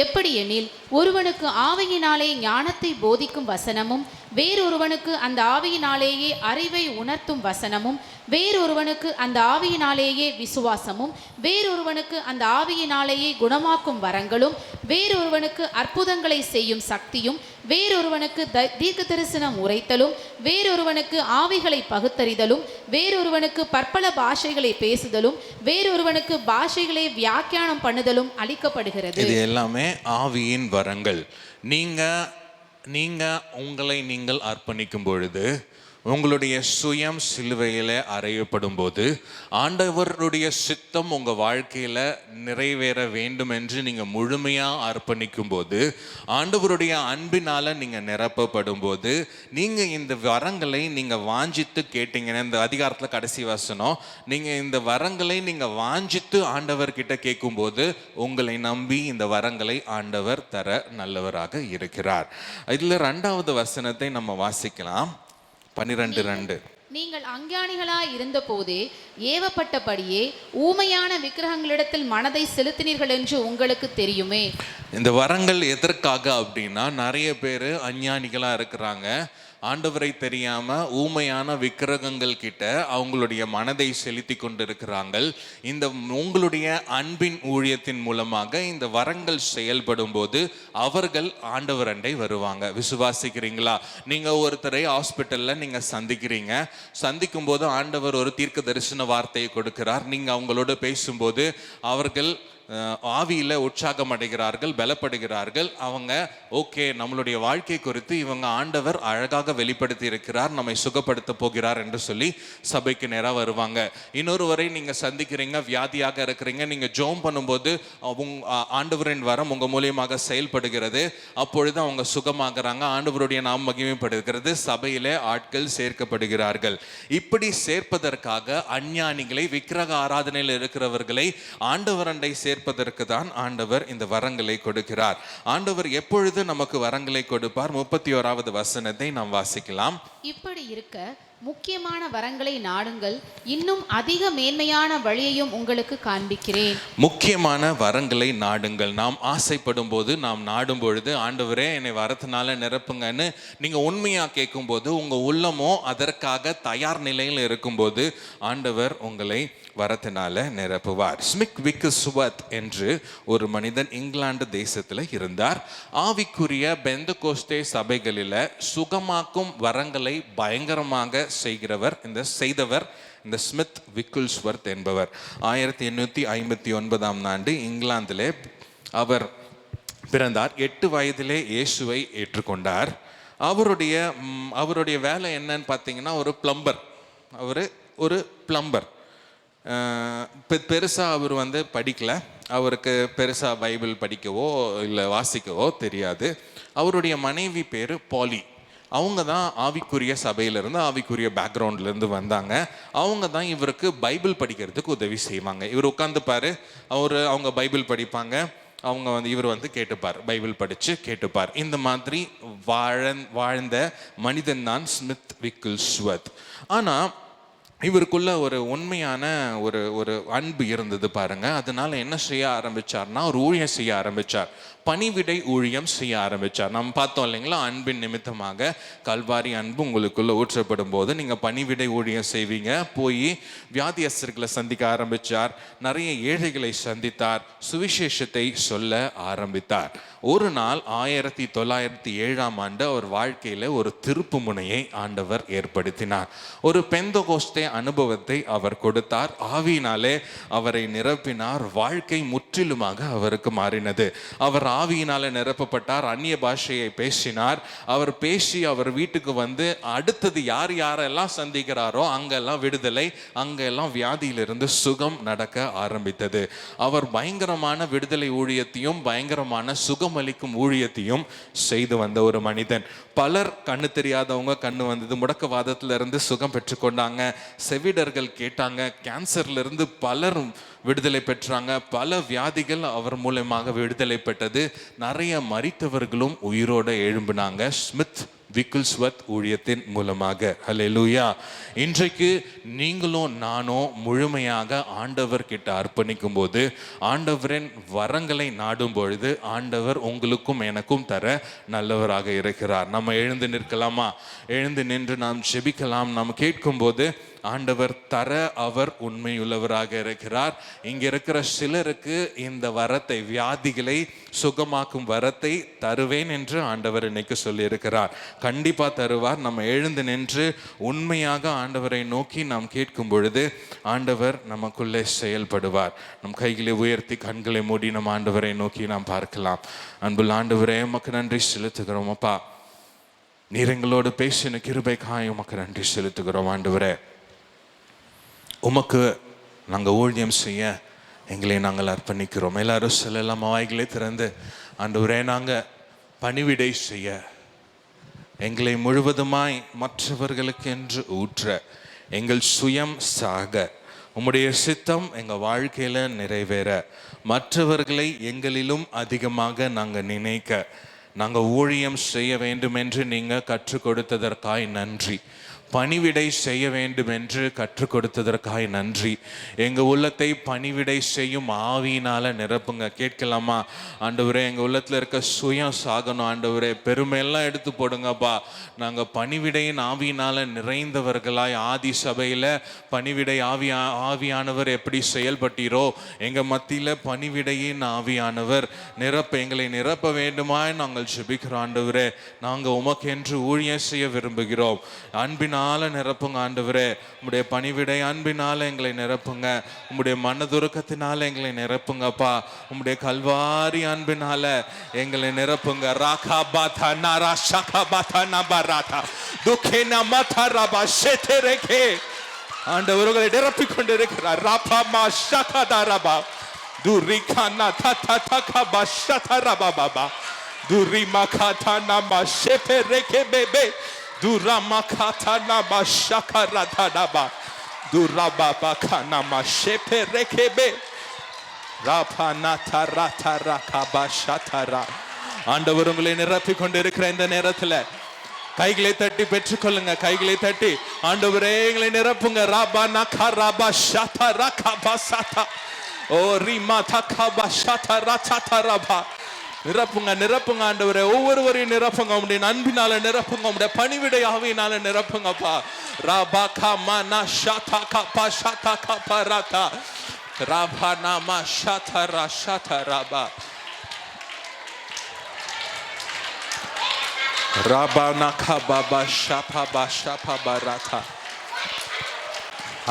எப்படி எனில், ஒருவனுக்கு ஆவியினாலே ஞானத்தை போதிக்கும் வசனமும், வேறொருவனுக்கு அந்த ஆவியினாலேயே அறிவை உணர்த்தும் வசனமும், வேறொருவனுக்கு அந்த ஆவியினாலேயே விசுவாசமும், வேறொருவனுக்கு அந்த ஆவியினாலேயே குணமாக்கும் வரங்களும், வேறொருவனுக்கு அற்புதங்களை செய்யும் சக்தியும், வேறொருவனுக்கு தீர்க்க தரிசனம் உரைத்தலும், வேறொருவனுக்கு ஆவிகளை பகுத்தறிதலும், வேறொருவனுக்கு பற்பல பாஷைகளை பேசுதலும், வேறொருவனுக்கு பாஷைகளை வியாக்கியானம் பண்ணுதலும் அளிக்கப்படுகிறது. இது எல்லாமே ஆவியின் வரங்கள். நீங்க உங்களை நீங்கள் அர்ப்பணிக்கும் பொழுது, உங்களுடைய சுயம் சிலுவையில் அறையப்படும் போது, ஆண்டவருடைய சித்தம் உங்கள் வாழ்க்கையில் நிறைவேற வேண்டும் என்று நீங்கள் முழுமையாக அர்ப்பணிக்கும் போது, ஆண்டவருடைய அன்பினால் நீங்கள் நிரப்பப்படும் போது, நீங்கள் இந்த வரங்களை நீங்கள் வாஞ்சித்து கேட்டீங்கன்னா, இந்த அதிகாரத்தில் கடைசி வசனம், நீங்கள் இந்த வரங்களை நீங்கள் வாஞ்சித்து ஆண்டவர்கிட்ட கேட்கும்போது உங்களை நம்பி இந்த வரங்களை ஆண்டவர் தர நல்லவராக இருக்கிறார். இதில் 2வது வசனத்தை நம்ம வாசிக்கலாம். 12:2. நீங்கள் அஞ்ஞானிகளாய் இருந்த போதே ஏவப்பட்டபடியே ஊமையான விக்கிரகங்களிடத்தில் மனதை செலுத்தினீர்கள் என்று உங்களுக்கு தெரியுமே. இந்த வரங்கள் எதற்காக அப்படின்னா, நிறைய பேர் அஞ்ஞானிகளாக இருக்கிறாங்க. ஆண்டவரை தெரியாம ஊமையான விக்கிரகங்கள் கிட்ட அவங்களுடைய மனதை செலுத்தி கொண்டிருக்கிறார்கள். இந்த உங்களுடைய அன்பின் ஊழியத்தின் மூலமாக இந்த வரங்கள் செயல்படும் போது அவர்கள் ஆண்டவர் அண்டை வருவாங்க. விசுவாசிக்கிறீங்களா? நீங்க ஒருத்தரை ஹாஸ்பிட்டல்ல நீங்க சந்திக்கும் போது ஆண்டவர் ஒரு தீர்க்க தரிசன வார்த்தையை கொடுக்கிறார். நீங்க அவங்களோட பேசும்போது அவர்கள் ஆவியில உற்சாகம் அடைகிறார்கள், பலப்படுகிறார்கள். அவங்க ஓகே, நம்மளுடைய வாழ்க்கை குறித்து இவங்க ஆண்டவர் அழகாக வெளிப்படுத்தி இருக்கிறார், நம்மை சுகப்படுத்த போகிறார் என்று சொல்லி சபைக்கு நேராக வருவாங்க. இன்னொருவரை நீங்க சந்திக்கிறீங்க, வியாதியாக இருக்கிறீங்க, நீங்க ஜெபம் பண்ணும்போது ஆண்டவரின் வரம் உங்க மூலியமாக செயல்படுகிறது. அப்பொழுது அவங்க சுகமாகறாங்க, ஆண்டவருடைய நாம் மகிமைப்படுகிறது, சபையிலே ஆட்கள் சேர்க்கப்படுகிறார்கள். இப்படி சேர்ப்பதற்காக அஞ்ஞானிகளை, விக்கிரக ஆராதனையில் இருக்கிறவர்களை ஆண்டவர் அண்டை சேர்ப்பதற்கு தான் ஆண்டவர் இந்த வரங்களை கொடுக்கிறார். ஆண்டவர் எப்பொழுது நமக்கு வரங்களை கொடுப்பார்? 31வது வசனத்தை நாம் வாசிக்கலாம். இப்படி இருக்க முக்கியமான வரங்களை நாடுங்கள், இன்னும் அதிக மேன்மையான வழியையும் உங்களுக்கு காண்பிக்கிறேன். முக்கியமான வரங்களை நாடுங்கள். நாம் ஆசைப்படும் போது, நாம் நாடும் பொழுது, ஆண்டவரே என்னை வரத்தினால நிரப்புங்கன்னு நீங்க உண்மையா கேட்கும் போது, உங்க உள்ளமோ அதற்காக தயார் நிலையில் இருக்கும்போது ஆண்டவர் உங்களை வரத்தினால நிரப்புவார். ஸ்மிக் விக்குஸ்வத் என்று ஒரு மனிதன் இங்கிலாந்து தேசத்தில் இருந்தார். ஆவிக்குரிய பெந்தகோஸ்தே சபைகளில் சுகமாக்கும் வரங்களை பயங்கரமாக செய்தவர் இந்த ஸ்மித் விக்குல்ஸ்வர்த் என்பவர். 1859ஆம் ஆண்டு இங்கிலாந்திலே அவர் பிறந்தார். 8 வயதிலே இயேசுவை ஏற்றுக்கொண்டார். அவருடைய வேலை என்னன்னு பார்த்தீங்கன்னா, ஒரு பிளம்பர். பெருசாக அவர் படிக்கல. அவருக்கு பெருசாக பைபிள் படிக்கவோ இல்லை வாசிக்கவோ தெரியாது. அவருடைய மனைவி பேர் பாலி. அவங்க தான் ஆவிக்குரிய சபையிலேருந்து, ஆவிக்குரிய பேக்ரவுண்ட்லேருந்து வந்தாங்க. அவங்க தான் இவருக்கு பைபிள் படிக்கிறதுக்கு உதவி செய்வாங்க. இவர் உட்காந்துப்பார், அவங்க பைபிள் படிப்பாங்க, இவர் கேட்டுப்பார், பைபிள் படித்து கேட்டுப்பார். இந்த மாதிரி வாழ்ந்த மனிதன் தான் ஸ்மித் விக்குல்ஸ்வர்த். ஆனால் இவருக்குள்ள ஒரு உண்மையான ஒரு அன்பு இருந்தது பாருங்க. அதனால என்ன செய்ய ஆரம்பிச்சார்னா, ஒரு ஊழியம் செய்ய ஆரம்பிச்சார். பணிவிடை ஊழியம் செய்ய ஆரம்பிச்சார். நம்ம பார்த்தோம் இல்லைங்களா, அன்பின் நிமித்தமாக கல்வாரி அன்பு உங்களுக்குள்ள ஊற்றப்படும் போது நீங்க பணிவிடை ஊழியம் செய்வீங்க. போய் வியாதியஸ்தர்களை சந்திக்க ஆரம்பிச்சார், நிறைய ஏழைகளை சந்தித்தார், சுவிசேஷத்தை சொல்ல ஆரம்பித்தார். ஒரு நாள் 1907ஆம் ஆண்டு அவர் வாழ்க்கையில ஒரு திருப்பு முனையை ஆண்டவர் ஏற்படுத்தினார். ஒரு பெந்தகோஸ்தே அனுபவத்தை அவர் கொடுத்தார். ஆவியினாலே அவரை நிரப்பினார். வாழ்க்கை முற்றிலுமாக அவருக்கு மாறினது. அவர் ஆவியினாலே நிரப்பப்பட்டார். அந்நிய பாஷையை பேசினார். அவர் பேசி அவர் வீட்டுக்கு வந்து அடுத்தது யார் யாரெல்லாம் சந்திக்கிறாரோ அங்கெல்லாம் விடுதலை, அங்கெல்லாம் வியாதியிலிருந்து சுகம் நடக்க ஆரம்பித்தது. அவர் பயங்கரமான விடுதலை ஊழியத்தையும் பயங்கரமான சுகமளிக்கும் ஊழியத்தையும் செய்து வந்த ஒரு மனிதன். பலர் கண்ணு தெரியாதவங்க கண்ணு வந்தது, முடக்கவாதத்துல இருந்து சுகம் பெற்றுக்கொண்டாங்க, செவிடர்கள் கேட்டாங்க, கேன்சர்ல இருந்து பலரும் விடுதலை பெற்றாங்க. பல வியாதிகள் அவர் மூலமாக விடுதலை பெற்றது. நிறைய மரித்தவர்களும் உயிரோட எழும்பினாங்க ஸ்மித் விக்கிள்ஸ்வர்த் ஊழியத்தின் மூலமாக. ஹல்லேலூயா. இன்றைக்கு நீங்களும் நானும் முழுமையாக ஆண்டவர் கிட்ட அர்ப்பணிக்கும் போது, ஆண்டவரின் வரங்களை நாடும் பொழுது ஆண்டவர் உங்களுக்கும் எனக்கும் தர நல்லவராக இருக்கிறார். நம்ம எழுந்து நிற்கலாமா? எழுந்து நின்று நாம் ஜெபிக்கலாம். நாம் கேட்கும் போது ஆண்டவர் தர அவர் உண்மையுள்ளவராக இருக்கிறார். இங்க இருக்கிற சிலருக்கு இந்த வரத்தை, வியாதிகளை சுகமாக்கும் வரத்தை தருவேன் என்று ஆண்டவர் இன்னைக்கு சொல்லி இருக்கிறார். கண்டிப்பா தருவார். நம்ம எழுந்து நின்று உண்மையாக ஆண்டவரை நோக்கி நாம் கேட்கும் பொழுது ஆண்டவர் நமக்குள்ளே செயல்படுவார். நம் கைகளை உயர்த்தி கண்களை மூடி நம் ஆண்டவரை நோக்கி நாம் பார்க்கலாம். அன்புள்ள ஆண்டவரே, உமக்கு நன்றி செலுத்துகிறோம். அப்பா, நீர் எங்களோடு பேசின கிருபைக்காய் உமக்கு நன்றி செலுத்துகிறோம். ஆண்டவரே, உமக்கு நாங்கள் ஊழியம் செய்ய எங்களை நாங்கள் அர்ப்பணிக்கிறோம். எல்லாரும் சொல்லலாம், வாய்களை திறந்து. ஆண்டவரே, நாங்கள் பணிவிடை செய்ய, எங்களை முழுவதுமாய் மற்றவர்களுக்கு என்று ஊற்ற, எங்கள் சுயம் சாக, உம்முடைய சித்தம் எங்கள் வாழ்க்கையில் நிறைவேற, மற்றவர்களை எங்களிலும் அதிகமாக நாங்கள் நினைக்க, நாங்கள் ஊழியம் செய்ய வேண்டும் என்று நீங்கள் கற்றுக் கொடுத்ததற்காய் நன்றி. பணிவிடை செய்ய வேண்டும் என்று கற்றுக் கொடுத்ததற்காய் நன்றி. எங்கள் உள்ளத்தை பணிவிடை செய்யும் ஆவியினால நிரப்புங்க. கேட்கலாமா? ஆண்டவரே, எங்கள் உள்ளத்தில் இருக்க சுயம் சாகணும். ஆண்டவரே, பெருமையெல்லாம் எடுத்து போடுங்கப்பா. நாங்கள் பணிவிடையின் ஆவியினால நிறைந்தவர்களாய், ஆதி சபையில் பணிவிடை ஆவியானவர் எப்படி செயல்பட்டீரோ, எங்கள் மத்தியில் பணிவிடையின் ஆவியானவர் எங்களை நிரப்ப வேண்டுமாய் நாங்கள் ஜெபிக்கிறோம். ஆண்டவரே, நாங்கள் உமக்கென்று ஊழியம் செய்ய விரும்புகிறோம். அன்பினால் நிரப்புங்க ஆண்டவரே. உம்முடைய பணிவிடை அன்பினால எங்களை நிரப்புங்க. உம்முடைய மனதுருக்கத்தினால எங்களை நிரப்புங்கப்பா. உம்முடைய கல்வாரி அன்பினால எங்களை நிரப்புங்க. ராகா பாதா நாரா ஷகா பாதா நபராதா துக்கேனா மதரபா ஷெதரகே. ஆண்டவர்களை நிரப்பிக் கொண்டிருக்கிறார். ராபா மா ஷகா தரபா துரிகானா ததா தகா பஷதரபா பாபா துரிமா காதானா மா ஷெபரகே baby Duramakatana mashakaradaba durababakana masheperekebe rapanata ratarakabashatara. ஆண்டவர் உங்களை நிரப்பிக் கொண்டிருக்கிற இந்த நேரத்தில் கைகளை தட்டி பெற்றுக்கொள்ளுங்க. கைகளை தட்டி ஆண்டவரே எங்களை நிரப்புங்க. ராபானா கராபா ஷாதரா கபாசாதா ஓ ரிமாதா கபாஷாதரா சதரபா. நிரப்புங்க, நிரப்புங்க ஆண்டவரே. ஒவ்வொருவரையும் நிரப்புங்க. உம்முடைய அன்பினால நிரப்புங்க. உம்முடைய பணிவிடை ஆவியினால நிரப்புங்கப்பா. ராபா கமானா ஷாதா கபா ஷாதா கபராதா ராபானா மா ஷாதரா ஷாதரபா ராபானா கபாபா ஷாபா ஷாபராதா.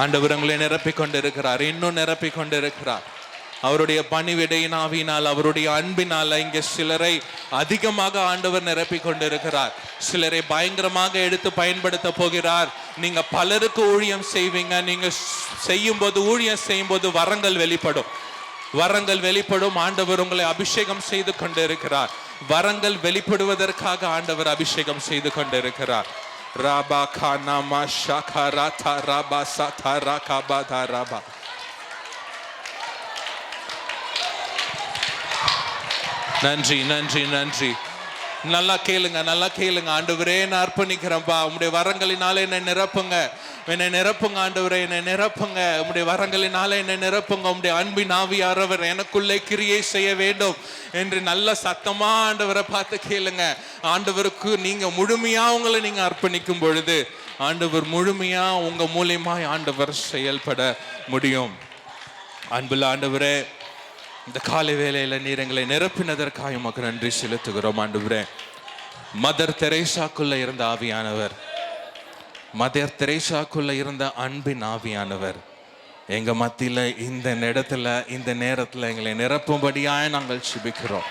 ஆண்டவர் உங்களை நிரப்பிக் கொண்டிருக்கிறார். இன்னும் நிரப்பிக் கொண்டிருக்கிறார். அவருடைய பணிவிடையின் ஆவியினால், அவருடைய அன்பினால் இங்கே சிலரை அதிகமாக ஆண்டவர் நிரப்பிக் கொண்டிருக்கிறார். சிலரை பயங்கரமாக எடுத்து பயன்படுத்த போகிறார். நீங்க பலருக்கு ஊழியம் செய்வீங்க. நீங்க செய்யும் போது, ஊழியம் செய்யும் போது வரங்கள் வெளிப்படும். வரங்கள் வெளிப்படும். ஆண்டவர் உங்களை அபிஷேகம் செய்து கொண்டிருக்கிறார். வரங்கள் வெளிப்படுவதற்காக ஆண்டவர் அபிஷேகம் செய்து கொண்டிருக்கிறார். ராபா கானாமா ஷாகராதா ராபா சதரா கபாதா ராபா. நன்றி, நன்றி, நன்றி. நல்லா கேளுங்க, நல்லா கேளுங்க. ஆண்டவரே, நான் அர்ப்பணிக்கிறேன்ப்பா. உம்முடைய வரங்களினால என்னை நிரப்புங்க. என்னை நிரப்புங்க ஆண்டவரே, என்னை நிரப்புங்க. உம்முடைய வரங்களினால என்னை நிரப்புங்க. உம்முடைய அன்பின் ஆவியானவர் எனக்குள்ளே கிரியை செய்ய வேண்டும் என்று நல்ல சத்தமா ஆண்டவரை பார்த்து கேளுங்க. ஆண்டவருக்கு நீங்க முழுமையா உங்களை நீங்க அர்ப்பணிக்கும் பொழுது ஆண்டவர் முழுமையா உங்க மூலியமா ஆண்டவர் செயல்பட முடியும். அன்புள்ள ஆண்டவரே, இந்த காலை வேளையில நீர் எங்களை நிரப்பினதற்காக உமக்கு நன்றி செலுத்துகிறோம். ஆண்டவரே, மதர் தெரேசாக்குள்ள இருந்த ஆவியானவர் மதர் தெரேசாக்குள்ள இருந்த அன்பின் ஆவியானவர் எங்க மத்தியில இந்த இடத்துல இந்த நேரத்துல எங்களை நிரப்பும்படியாய் நாங்கள் ஜெபிக்கிறோம்.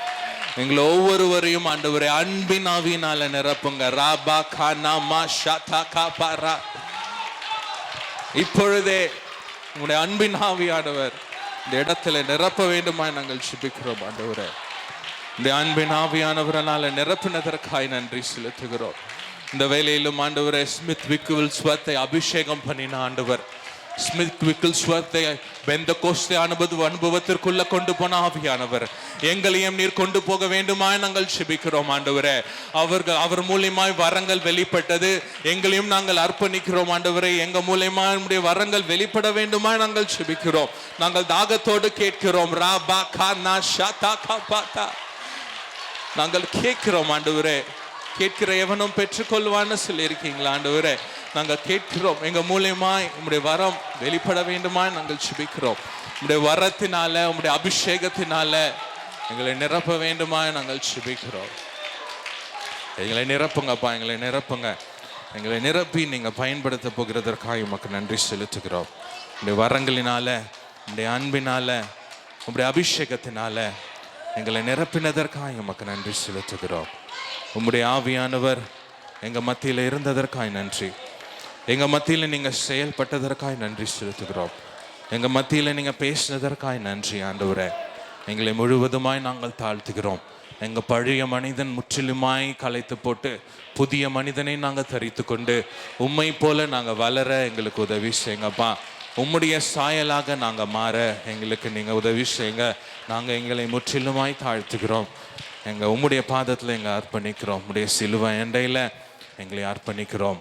எங்களை ஒவ்வொருவரையும் ஆண்டவரே அன்பின் ஆவியினால நிரப்புங்க. ராபா கானா மா ஷாதா காபாரா. இப்பொழுதே உங்களுடைய அன்பின் ஆவியானவர் இந்த இடத்துல நிரப்ப வேண்டுமாய் நாங்கள் ஜெபிக்கிறோம். ஆண்டவரே இந்த அன்பின் ஆவியானவரால நிரப்பினதற்காய் நன்றி செலுத்துகிறோம். இந்த வேலையிலும் ஆண்டவரே ஸ்மித் விக்கில்ஸ்வர்த்தை அபிஷேகம் பண்ணின ஆண்டவர், ஸ்மித் விக்கில்ஸ்வர்த்தை பெந்தெகோஸ்தே அனுபவத்திற்குள்ள கொண்டு போன ஆவியானவர் எங்களையும் நீர் கொண்டு போக வேண்டுமாய் நாங்கள் ஜெபிக்கிறோம். ஆண்டவரே அவர் மூலியமாய் வரங்கள் வெளிப்பட்டது, எங்களையும் நாங்கள் அர்ப்பணிக்கிறோம். ஆண்டவரே எங்க மூலியமாய் நம்முடைய வரங்கள் வெளிப்பட வேண்டுமாய் நாங்கள் ஜெபிக்கிறோம். நாங்கள் தாகத்தோடு கேட்கிறோம். ராபா கானா ஷாதா காபாதா. நாங்கள் கேட்கிறோம் ஆண்டவரே. கேட்கிற எவனும் பெற்றுக்கொள்வான்னு சொல்லி இருக்கீங்களா ஆண்டவரே? நாங்கள் கேட்கிறோம். எங்க மூலியமாய் உம்முடைய வரம் வெளிப்பட வேண்டுமாய் நாங்கள் ஜெபிக்கிறோம். உம்முடைய வரத்தினால உம்முடைய அபிஷேகத்தினால எங்களை நிரப்ப வேண்டுமாய் நாங்கள் ஜெபிக்கிறோம். எங்களை நிரப்புங்கப்பா, எங்களை நிரப்புங்க. எங்களை நிரப்பி நீங்க பயன்படுத்த போகிறதற்காக உமக்கு நன்றி செலுத்துகிறோம். உம்முடைய வரங்களினால, உம்முடைய அன்பினால, உம்முடைய அபிஷேகத்தினால எங்களை நிரப்பினதற்காக உமக்கு நன்றி செலுத்துகிறோம். உம்முடைய ஆவியானவர் எங்க மத்தியில் இருந்ததற்காய் நன்றி. எங்க மத்தியில் நீங்க செயல்பட்டதற்காய் நன்றி செலுத்துகிறோம். எங்க மத்தியில் நீங்க பேசினதற்காய் நன்றி ஆண்டவரே. எங்களை முழுவதுமாய் நாங்கள் தாழ்த்துகிறோம். எங்க பழைய மனிதன் முற்றிலுமாய் கலைத்து போட்டு புதிய மனிதனை நாங்கள் தரித்து கொண்டு உம்மை போல நாங்கள் வளர எங்களுக்கு உதவி செய்யுங்கப்பா. உம்முடைய சாயலாக நாங்கள் மாற எங்களுக்கு நீங்கள் உதவி செய்யுங்க. நாங்கள் எங்களை முற்றிலுமாய் தாழ்த்துகிறோம். உம்முடைய பாதத்தில் எங்களை அர்ப்பணிக்கிறோம். உம்முடைய சிலுவை எண்டையில் எங்களை அர்ப்பணிக்கிறோம்.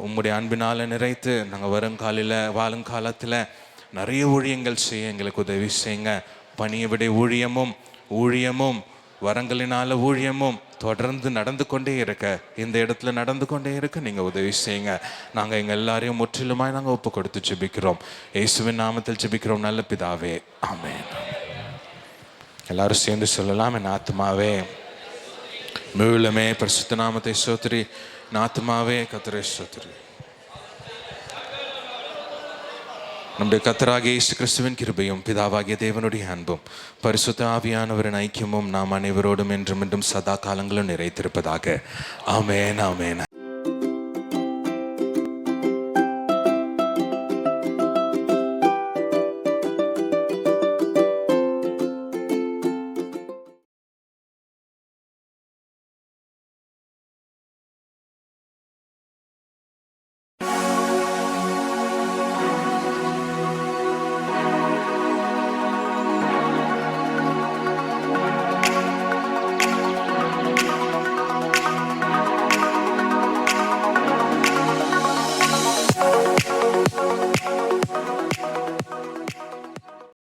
உம்முடைய அன்பினால் நிறைத்து நாங்கள் வாழுங்காலத்தில் நிறைய ஊழியங்கள் செய்ய எங்களுக்கு உதவி செய்யுங்க. பணியை விட ஊழியமும் வரங்களினால ஊழியமும் தொடர்ந்து நடந்து கொண்டே இருக்க, இந்த இடத்துல நடந்து கொண்டே இருக்க நீங்கள் உதவி செய்யுங்க. நாங்கள் எங்கள் எல்லாரையும் முற்றிலுமாய் நாங்கள் ஒப்பு கொடுத்து ஜெபிக்கிறோம். இயேசுவின் நாமத்தில் ஜெபிக்கிறோம் நல்ல பிதாவே, ஆமென். எல்லாரும் சேர்ந்து சொல்லலாம். என் ஆத்மாவே முழுமே பரிசுத்த நாமத்தை ஸ்தோத்திரி, என் ஆத்மாவே கர்த்தரை ஸ்தோத்திரி. நம்முடைய கர்த்தராகிய இயேசு கிறிஸ்துவின் கிருபையும் பிதாவாகிய தேவனுடைய அன்பும் பரிசுத்த ஆவியானவரின் ஐக்கியமும் நாம் அனைவரோடும் என்றும் சதா காலங்களும் நிறைத்திருப்பதாக. ஆமென், ஆமென்.